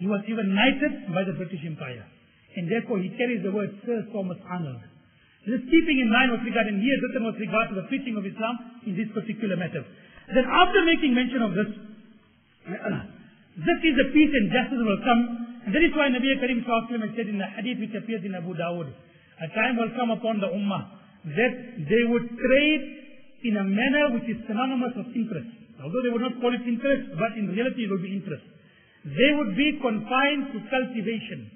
He was even knighted by the British Empire. And therefore he carries the word Sir Thomas Arnold. This keeping in mind with regard, and he has written with regard to the preaching of Islam in this particular matter. Then after making mention of this, this is the peace and justice that will come. And that is why Nabi Karim Sallallahu Alaihi Wasallam said in the hadith which appears in Abu Dawud, a time will come upon the Ummah that they would trade in a manner which is synonymous with interest. Although they would not call it interest, but in reality it will be interest. They would be confined to cultivation.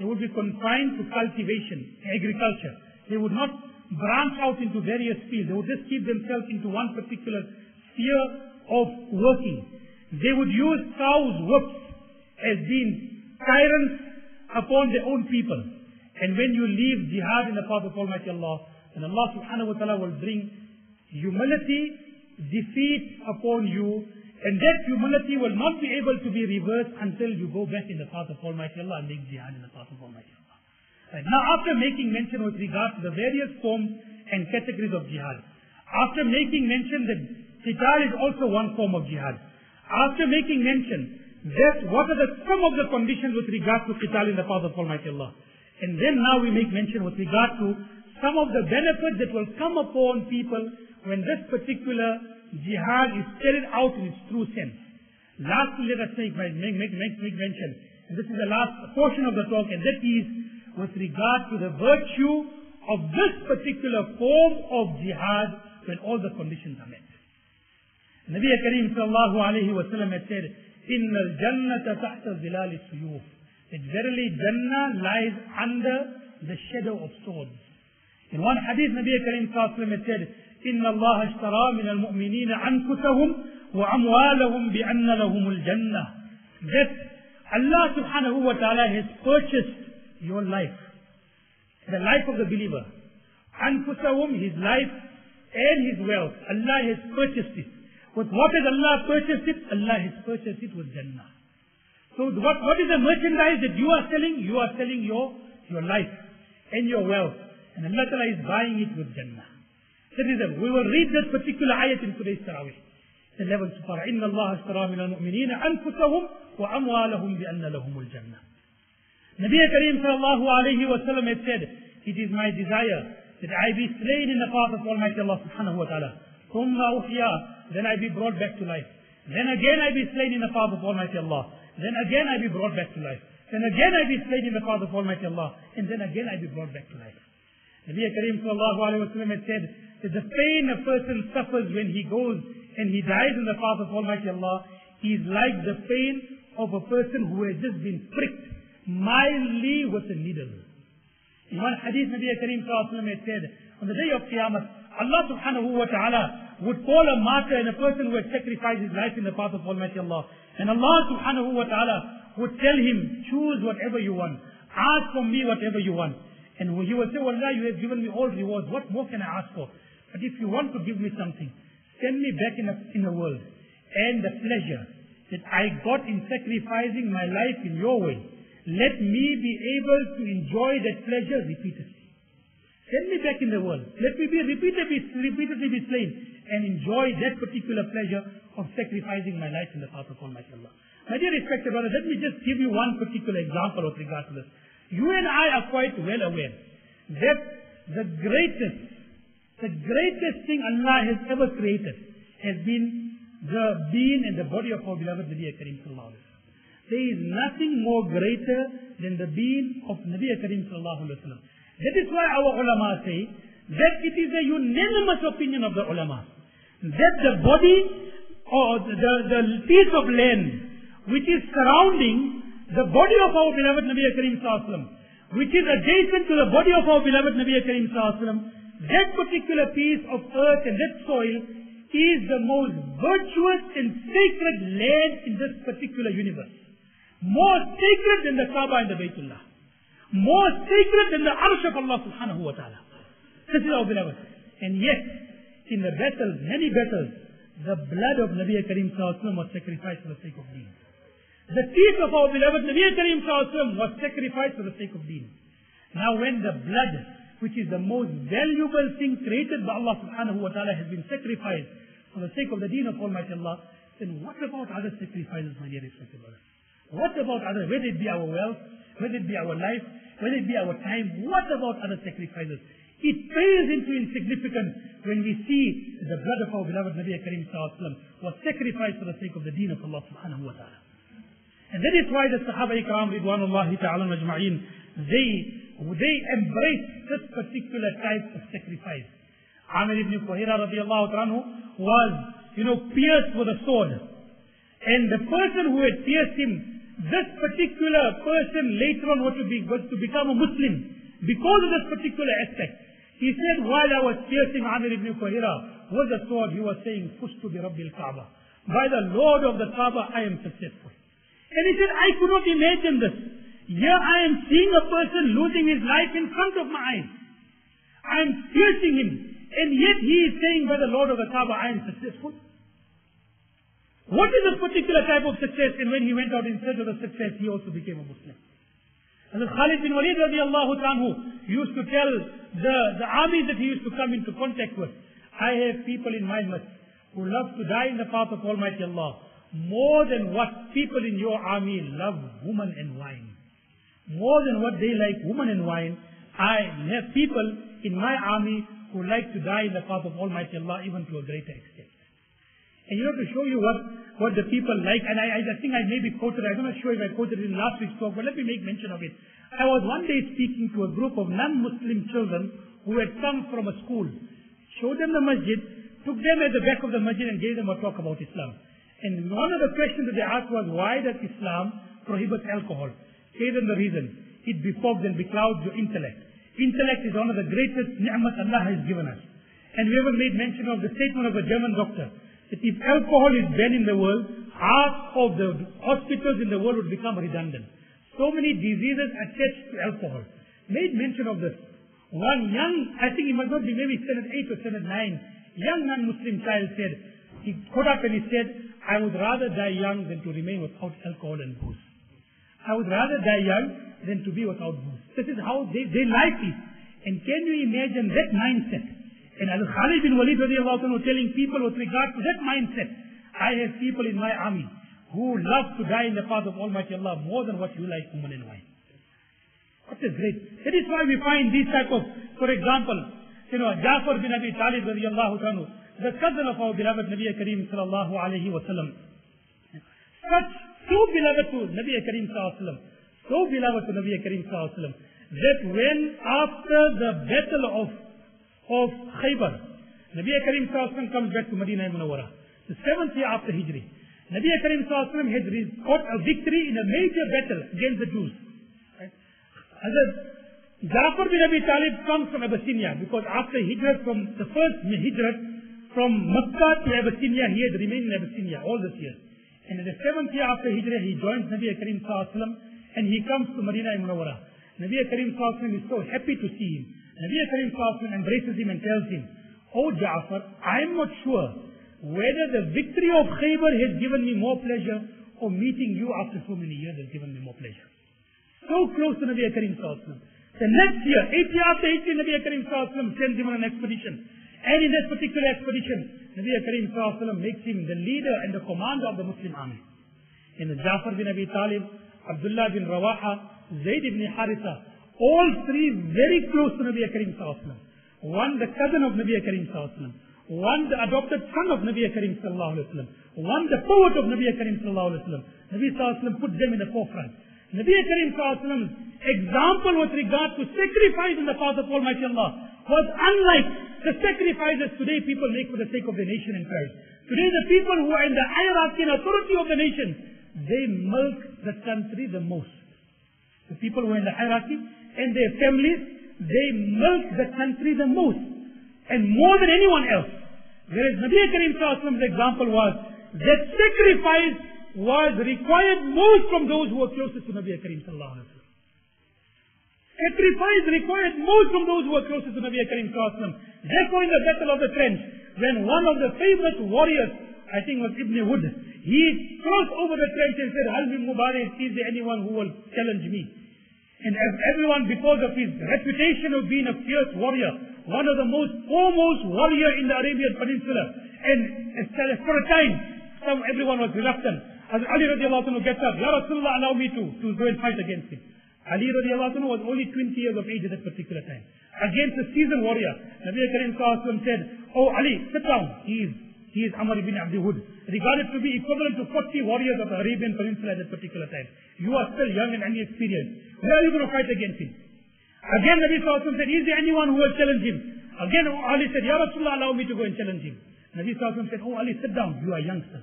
They would be confined to cultivation, agriculture. They would not branch out into various fields. They would just keep themselves into one particular sphere of working. They would use cows' whips as being tyrants upon their own people. And when you leave jihad in the path of Almighty Allah, then Allah subhanahu wa ta'ala will bring humility, defeat upon you, and that humility will not be able to be reversed until you go back in the path of Almighty Allah and make jihad in the path of Almighty Allah. Right. Now, after making mention with regard to the various forms and categories of jihad, after making mention that qital is also one form of jihad, after making mention that what are some of the conditions with regard to qital in the path of Almighty Allah. And then now we make mention with regard to some of the benefits that will come upon people when this particular jihad is carried out in its true sense. Lastly, let us make mention, and this is the last portion of the talk, and that is with regard to the virtue of this particular form of jihad when all the conditions are met. Nabi Kareem sallallahu alayhi wa sallam had said, إِنَّ الْجَنَّةَ تَحْتَ ظِلَالِ السُّيُوفِ, that verily Jannah lies under the shadow of swords. In one hadith, Nabi Kareem sallallahu alayhi wa sallam had said, إِنَّ اللَّهَ اشْتَرَى مِنَ الْمُؤْمِنِينَ أَنفُسَهُمْ وَأَمْوَالَهُمْ بِأَنَّ لَهُمُ الْجَنَّةِ, that Allah subhanahu wa ta'ala has purchased your life, the life of the believer. Anfusahum, his life and his wealth. Allah has purchased it. With what has Allah purchased it? Allah has purchased it with Jannah. So what is the merchandise that you are selling? You are selling your life and your wealth. And Allah Ta'ala is buying it with Jannah. That is it. We will read this particular ayat in today's Tarawih. The 11th Surah. إِنَّ اللَّهَ اشْتَرَى مِنَ الْمُؤْمِنِينَ أَنفُسَهُمْ وَأَمْوَالَهُمْ بِأَنَّ لَهُمُ الْجَنَّةِ. Nabi Kareem sallallahu alayhi wa sallam had said, it is my desire that I be slain in the path of Almighty Allah subhanahu wa ta'ala. ثُمَّ أُحْيَا, then I be brought back to life. Then again I be slain in the path of Almighty Allah. Then again I be brought back to life. Then again I be slain in the path of Almighty Allah. And then again I be brought back to life. Nabi Kareem sallallahu alayhi wa sallam had said that the pain a person suffers when he goes and he dies in the path of Almighty Allah is like the pain of a person who has just been pricked mildly with a needle. In one hadith, Nabi Kareem sallallahu alayhi wa sallam had said, on the day of Qiyamah, Allah subhanahu wa ta'ala would call a martyr and a person who had sacrificed his life in the path of Almighty Allah. And Allah subhanahu wa ta'ala would tell him, choose whatever you want. Ask from me whatever you want. And he will say, well, Allah, you have given me all rewards. What more can I ask for? But if you want to give me something, send me back in the world. And the pleasure that I got in sacrificing my life in your way, let me be able to enjoy that pleasure repeatedly. Send me back in the world. Let me be repeatedly be slain and enjoy that particular pleasure of sacrificing my life in the path of Almighty Allah. My dear respected brother, let me just give you one particular example with regard to this. You and I are quite well aware that the greatest thing Allah has ever created has been the being and the body of our beloved Nabi Kareem sallallahu alaihi wasallam. There is nothing more greater than the being of Nabi Kareem sallallahu alaihi wasallam. That is why our ulama say that it is a unanimous opinion of the ulama that the body or the piece of land which is surrounding the body of our beloved Nabi Kareem sallallahu alaihi wasallam, which is adjacent to the body of our beloved Nabi Kareem sallallahu alaihi wasallam, that particular piece of earth and that soil is the most virtuous and sacred land in this particular universe. More sacred than the Kaaba and the Baytullah. More sacred than the Arsh of Allah subhanahu wa ta'ala. This is our beloved. And yet, in the battles, many battles, the blood of Nabi Kareem sallallahu alaihi wasallam was sacrificed for the sake of deen. The teeth of our beloved Nabi Kareem sallallahu alaihi wasallam was sacrificed for the sake of deen. Now when the blood, which is the most valuable thing created by Allah subhanahu wa ta'ala, has been sacrificed for the sake of the deen of Almighty Allah, then what about other sacrifices, my dear respected brothers? What about other, whether it be our wealth, whether it be our life, whether it be our time, what about other sacrifices? It pales into insignificance when we see the blood of our beloved Nabi Kareem sallallahu alaihi wasallam was sacrificed for the sake of the deen of Allah subhanahu wa ta'ala. And that is why the Sahaba Ikram Ridwanullahi ta'ala majma'in, they embrace this particular type of sacrifice. Amir ibn Fuhaira radiallahu anhu was, pierced with a sword. And the person who had pierced him, this particular person later on was to become a Muslim because of this particular aspect. He said, while I was piercing Amir ibn Fuhaira with the sword, he was saying, Fushtu bi Rabbil Kaaba. By the Lord of the Kaaba, I am successful. And he said, I could not imagine this. Here I am seeing a person losing his life in front of my eyes. I am piercing him. And yet he is saying, by the Lord of the Kaaba, I am successful. What is this particular type of success? And when he went out in search of the success, he also became a Muslim. And Khalid bin Walid radiallahu anhu used to tell the armies that he used to come into contact with, I have people in my midst who love to die in the path of Almighty Allah, more than what people in your army love woman and wine. More than what they like woman and wine, I have people in my army who like to die in the path of Almighty Allah even to a greater extent. And to show you what the people like, and I think I maybe quoted, I'm not sure if I quoted it in last week's talk, but let me make mention of it. I was one day speaking to a group of non-Muslim children who had come from a school, showed them the masjid, took them at the back of the masjid and gave them a talk about Islam. And one of the questions that they asked was, why does Islam prohibit alcohol? Gave them the reason. It befogs and beclouds your intellect. Intellect is one of the greatest ni'mat Allah has given us. And we ever made mention of the statement of a German doctor, that if alcohol is banned in the world, half of the hospitals in the world would become redundant. So many diseases attached to alcohol. Made mention of this. One young, I think he must not be maybe standard 8 or standard 9, young non-Muslim child said, he got up and he said, I would rather die young than to remain without alcohol and booze. I would rather die young than to be without booze. This is how they like it. And can you imagine that mindset? And Khalid bin Walid radiallahu anhu telling people with regard to that mindset, I have people in my army who love to die in the path of Almighty Allah more than what you like woman and wine. What is great. That is why we find these type of, for example, Jafar bin Abi Talib radiallahu anhu, the cousin of our beloved Nabi Kareem sallallahu alayhi wa sallam. So beloved to Nabi Kareem sallallahu alayhi wa sallam, so beloved to Nabi Kareem sallallahu alayhi wa sallam, that when after the battle of Khaybar, Nabi Kareem sallallahu alayhi wa sallam comes back to Medina Munawwara, the 7th year after Hijri. Nabi Kareem sallallahu alayhi wa sallam had got a victory in a major battle against the Jews. Right? Jafar bin Abi Talib comes from Abyssinia, because after Hijrat, from the first Hijrat from Makkah to Abyssinia, he had remained in Abyssinia all this year. And in the 7th year after Hijrah, he joins Nabi Kareem sallallahu alayhi wa sallam, and he comes to Medina Munawwara. Nabi Kareem sallallahu alayhi wa sallam is so happy to see him. Nabi Kareem sallallahu alayhi wa sallam embraces him and tells him, "Oh Ja'far, I am not sure whether the victory of Khaybar has given me more pleasure, or meeting you after so many years has given me more pleasure." So close to Nabi Kareem sallallahu alayhi wa sallam. The next year, 8th year after Hijrah, Nabi Kareem sallallahu alayhi wa sallam sends him on an expedition. And in that particular expedition, Nabi Kareem sallallahu alayhi wa sallam makes him the leader and the commander of the Muslim army. And Jafar bin Abi Talib, Abdullah bin Rawaha, Zayd ibn Haritha, all three very close to Nabi Kareem sallallahu alayhi wa sallam. One the cousin of Nabi Kareem sallallahu alayhi wa sallam. One the adopted son of Nabi Kareem sallallahu alayhi wa sallam. One the poet of Nabi Kareem sallallahu alayhi wa sallam. Nabi sallallahu alayhi wa sallam put them in the forefront. Nabi Kareem sallallahu alayhi wa sallam's example with regard to sacrifice in the path of Almighty Allah was unlike the sacrifices today people make for the sake of the nation and pride. Today the people who are in the hierarchy and authority of the nation, they milk the country the most. The people who are in the hierarchy and their families, they milk the country the most. And more than anyone else. Whereas Nabi Kareem sallallahu alayhi wa sallam's example was that sacrifice was required most from those who were closest to Nabi Kareem sallallahu alayhi wa sallam. Sacrifice required most from those who were closest to Nabi Kareem sallallahu alayhi wa sallam. Therefore, in the battle of the trench, when one of the favorite warriors, I think was Ibn Wood, he crossed over the trench and said, "Hal min Mubarak, is there anyone who will challenge me?" And everyone, because of his reputation of being a fierce warrior, one of the most foremost warrior in the Arabian Peninsula, and for a time, everyone was reluctant. As Ali radiallahu anhu gets up, "Ya Rasulullah, allow me to go and fight against him." Ali radiallahu anhu was only 20 years of age at that particular time. Against a seasoned warrior, Nabi Kareem sallallahu alayhi wa sallam said, "Oh Ali, sit down. He is Amr ibn Abdi Hud, regarded to be equivalent to 40 warriors of the Arabian Peninsula at that particular time. You are still young and inexperienced. Where are you going to fight against him?" Again Nabi sallallahu alayhi wa sallam said, "Is there anyone who will challenge him?" Again Ali said, "Ya Rasulullah, allow me to go and challenge him." Nabi sallallahu alayhi wa sallam said, "Oh Ali, sit down. You are youngster."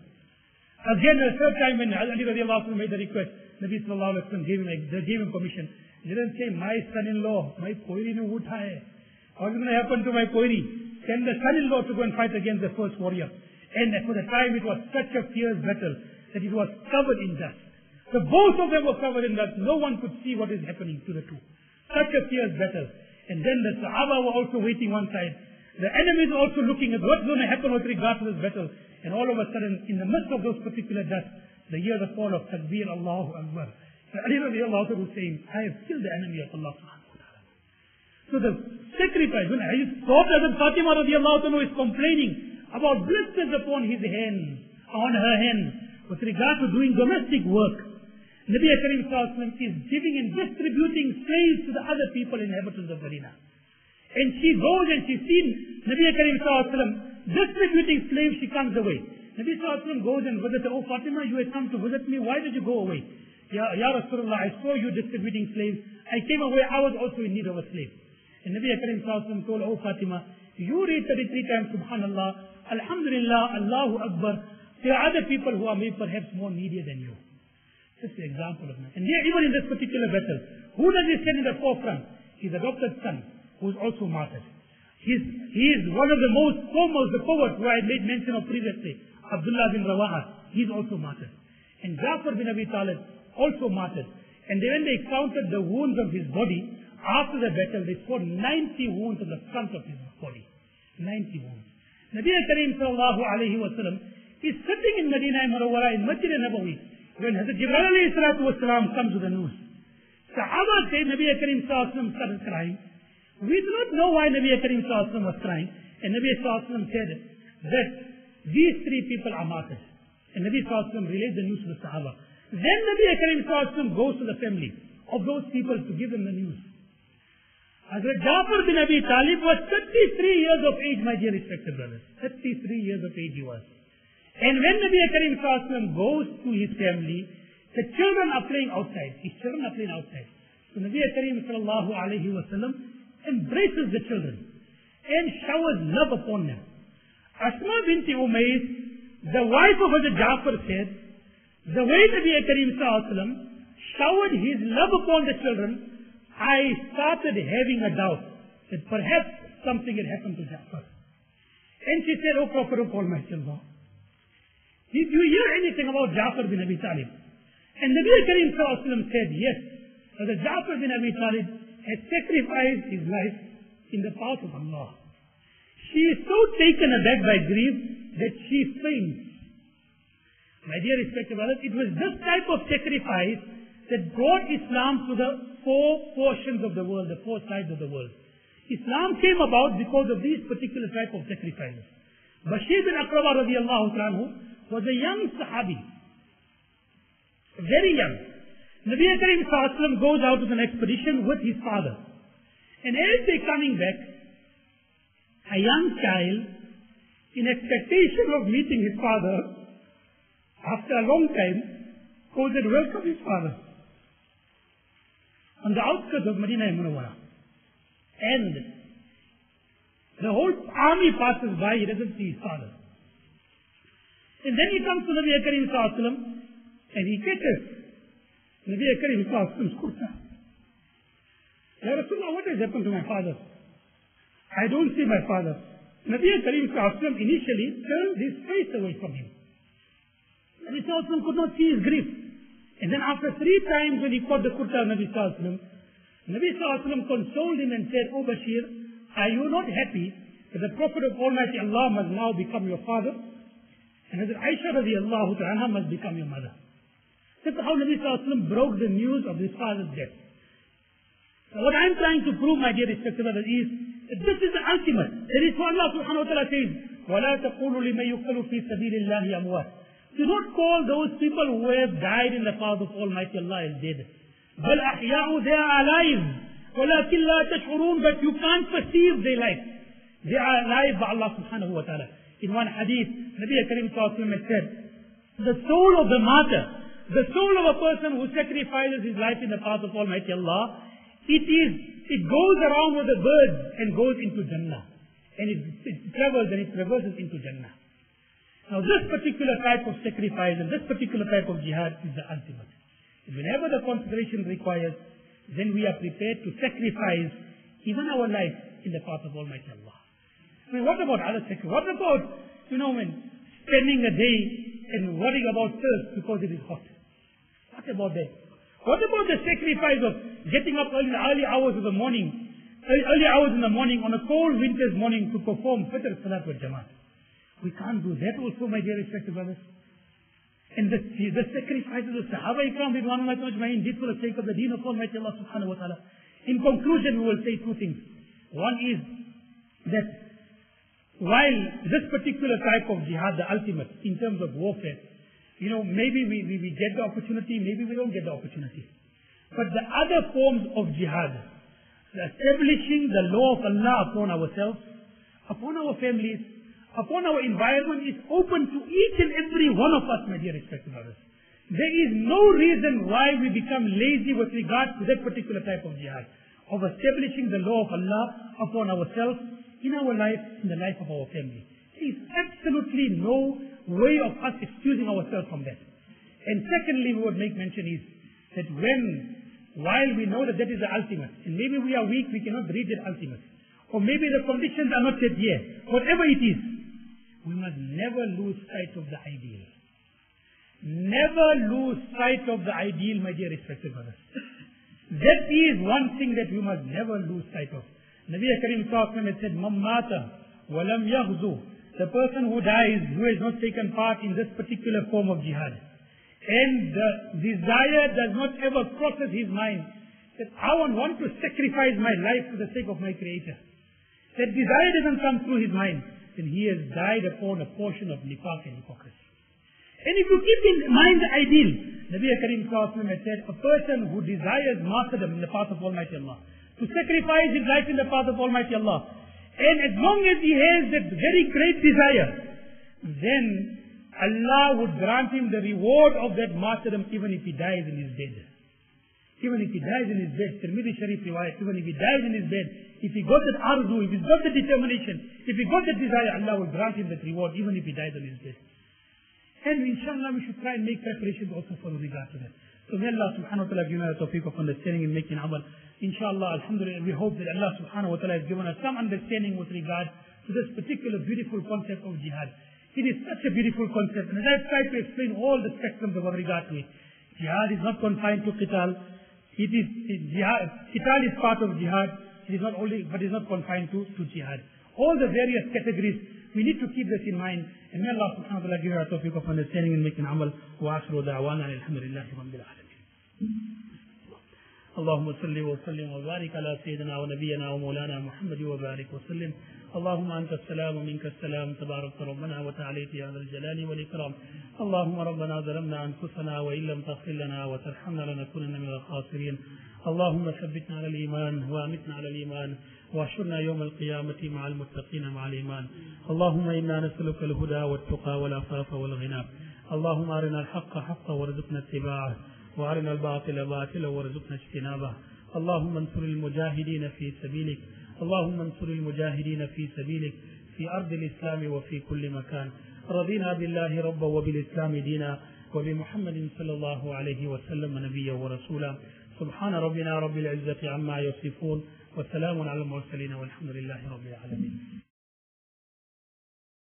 Again, the third time when Ali radiallahu anhu made the request, Nabi sallallahu alayhi wa sallam gave him permission. He didn't say, "My son-in-law, my koiri ne uthaye. What's going to happen to my koiri?" Send the son-in-law to go and fight against the first warrior. And for the time it was such a fierce battle that it was covered in dust. So both of them were covered in dust. No one could see what is happening to the two. Such a fierce battle. And then the Sahaba were also waiting one side. The enemies were also looking at what's going to happen with regard to this battle. And all of a sudden, in the midst of those particular dust, they hear the call of Takbir, Allahu Akbar. So Ali radiallahu anhu was saying, "I have killed the enemy of Allah subhanahu wa ta'ala." So the sacrifice, when I thought that Fatima radiallahu anhu is complaining about blisters upon his hand, on her hand, with regard to doing domestic work, Nabi Karim Sallallahu Alaihi Wasallam is giving and distributing slaves to the other people, inhabitants of Medina. And she goes and she's seen Nabi Karim Sallallahu Alaihi Wasallam distributing slaves, she comes away. Nabi Sallallahu Alaihi Wasallam goes and visits her. Oh Fatima, you had come to visit me, why did you go away? Ya Rasulullah, I saw you distributing slaves. I came away, I was also in need of a slave. And Nabi Karim Sallallahu Alaihi Wasallam told, oh Fatima, you read 33 times Subhanallah, Alhamdulillah, Allahu Akbar. There are other people who are maybe perhaps more needier than you. Just an example of that. And here, even in this particular battle, who does he send in the forefront? He's adopted son, who is also martyred. He is one of the most foremost, the poet who I made mention of previously, Abdullah bin Rawaha. He's also martyred. And Ja'far bin Abi Talib, also martyred. And when they counted the wounds of his body, after the battle, they saw 90 wounds on the front of his body. 90 wounds. Nabi Karim Sallallahu Alaihi Wasallam is sitting in Medina Munawwara in Masjid Nabawi when Hazrat Jibreel Alayhi Salatu Wasalam comes with the news. Sahaba say Nabi Karim Sallallahu Alaihi Wasallam started crying. We do not know why Nabi Karim Sallallahu Alaihi Wasallam was crying. And Nabi Sallallahu Alaihi Wasallam said that these three people are martyrs. And Nabi Sallallahu Alaihi Wasallam relayed the news to the Sahaba. Then Nabi Karim Sallallahu Alaihi Wasallam goes to the family of those people to give them the news. Hazrat Ja'far bin Abi Talib was 33 years of age, my dear respected brothers. 33 years of age he was. And when Nabi Karim Sallallahu Alaihi Wasallam goes to his family, the children are playing outside. His children are playing outside. So Nabi Karim Sallallahu Alaihi Wasallam embraces the children and showers love upon them. Asma binti Umayr, the wife of Hazrat Ja'far, said, the way Nabi Karim Sallallahu Alaihi Wasallam showered his love upon the children, I started having a doubt that perhaps something had happened to Ja'far. And she said, oh Prophet of Almighty Allah, did you hear anything about Ja'far bin Abi Talib? And Nabi Karim Sallallahu Alaihi Wasallam said, yes, that Ja'far bin Abi Talib had sacrificed his life in the path of Allah. She is so taken aback by grief that she faints. My dear respected brothers, it was this type of sacrifice that brought Islam to the four portions of the world, the four sides of the world. Islam came about because of these particular type of sacrifices. Bashir bin Aqraba radiallahu anhu was a young Sahabi, very young. Nabi Karim Sallallahu Alaihi Wasallam goes out on an expedition with his father. And as they're coming back, a young child, in expectation of meeting his father, after a long time, goes and welcomes his father on the outskirts of Medina Munawwara. And the whole army passes by, he doesn't see his father. And then he comes to Nabi Karim Sallallahu Alaihi Wasallam and he catches Nabi Karim Sallallahu Alaihi Wasallam's kurta. Ya Rasulullah, what has happened to my father? I don't see my father. Nabi Karim Sallallahu Alaihi Wasallam initially turned his face away from him. Nabi Sallallahu Alaihi Wasallam could not see his grief. And then after 3 times when he caught the kurta of Nabi Sallallahu Alaihi Wasallam, Nabi Sallallahu Alaihi Wasallam consoled him and said, oh Bashir, are you not happy that the Prophet of Almighty Allah must now become your father? And Hazrat Aisha radiallahu ta'ala must become your mother. That's how Nabi Sallallahu Alaihi Wasallam broke the news of his father's death. So what I'm trying to prove, my dear respected brothers, is that this is the ultimate. That is what Allah subhanahu wa ta'ala says, وَلَا تَقُولُوا لِمَنْ يُقْتَلُ فِي سَبِيلِ اللَّهِ أَمْوَاتٍ. Do not call those people who have died in the path of Almighty Allah as dead. بَلْ أَحْيَاءُ, they are alive. وَلَكِنْ لَا تَشْعُرُونَ, but you can't perceive their life. They are alive by Allah subhanahu wa ta'ala. In one hadith, Nabi Karim Sallallahu Alaihi Wasallam said, the soul of the martyr, the soul of a person who sacrifices his life in the path of Almighty Allah, it goes around with the birds and goes into Jannah. And it travels and it traverses into Jannah. Now this particular type of sacrifice and this particular type of jihad is the ultimate. And whenever the consideration requires, then we are prepared to sacrifice even our life in the path of Almighty Allah. I mean, what about other sacrifices? What about, when spending a day and worrying about thirst because it is hot? What about that? What about the sacrifice of getting up early in the early hours of the morning, on a cold winter's morning to perform Fitr Salat with Jamaat? We can't do that also, my dear respected brothers. And the sacrifices of Sahaba Ikram Ridwanullah Ajma'in did for the sake of the deen of Almighty Allah subhanahu wa ta'ala. In conclusion, we will say 2 things. One is that while this particular type of jihad, the ultimate, in terms of warfare, maybe we get the opportunity, maybe we don't get the opportunity. But the other forms of jihad, establishing the law of Allah upon ourselves, upon our families, upon our environment, is open to each and every one of us, my dear respected brothers. There is no reason why we become lazy with regard to that particular type of jihad, of establishing the law of Allah upon ourselves, in our life, in the life of our family. There is absolutely no way of us excusing ourselves from that. And secondly, we would make mention is that while we know that that is the ultimate, and maybe we are weak, we cannot reach that ultimate, or maybe the conditions are not yet here, whatever it is, we must never lose sight of the ideal. Never lose sight of the ideal, my dear respected brothers. That is one thing that we must never lose sight of. Nabi Karim had said, "Man mata walam yaghzu," the person who dies, who has not taken part in this particular form of jihad, and the desire does not ever crosses his mind that I want to sacrifice my life for the sake of my Creator. That desire doesn't come through his mind, then he has died upon a portion of nifaq and hypocrisy. And if you keep in mind the ideal, Nabi Karim had said, a person who desires martyrdom in the path of Almighty Allah, to sacrifice his life in the path of Almighty Allah, and as long as he has that very great desire, then Allah would grant him the reward of that martyrdom even if he dies in his bed. Even if he dies in his bed, Tirmidhi Sharif riwayat, even if he dies in his bed, if he got that arzu, if he got the determination, if he got that desire, Allah will grant him that reward even if he dies in his bed. And inshallah we should try and make preparations also for regard to that. So may Allah subhanahu wa ta'ala give us the tawfiq of understanding and making amal. Inshallah, alhamdulillah, we hope that Allah subhanahu wa ta'ala has given us some understanding with regard to this particular beautiful concept of jihad. It is such a beautiful concept, and as I've tried to explain all the spectrums of regard to it, jihad is not confined to qital. Qital is part of jihad. It is not only, but it is not confined to jihad. All the various categories, we need to keep this in mind. And may Allah subhanahu wa ta'ala give us tawfiq of understanding and making amal. Wa akhiru da'wana alhamdulillahi rabbil alamin. اللهم صل وسلم وبارك على سيدنا ونبينا ومولانا محمد وبارك وسلم. اللهم أنت السلام ومنك السلام تبارك ربنا وتعاليت يا ذا الجلال والإكرام. اللهم ربنا ظلمنا أنفسنا وإن لم تغفر لنا وترحمنا لنكونن من الخاسرين. اللهم ثبتنا على الإيمان وأمتنا على الإيمان واحشرنا يوم القيامة مع المتقين مع الإيمان. اللهم إنا نسألك الهدى والتقى والعفاف والغنى. اللهم أرنا الحق حقا وارزقنا اتباعه وأرنا الباطل باطلا وارزقنا اجتنابه. اللهم انصر المجاهدين في سبيلك. اللهم انصر المجاهدين في سبيلك في أرض الإسلام وفي كل مكان. رضينا بالله ربا وبالإسلام دينا وبمحمد صلى الله عليه وسلم نبيا ورسولا. سبحان ربنا رب العزة عما يصفون وسلام على المرسلين والحمد لله رب العالمين.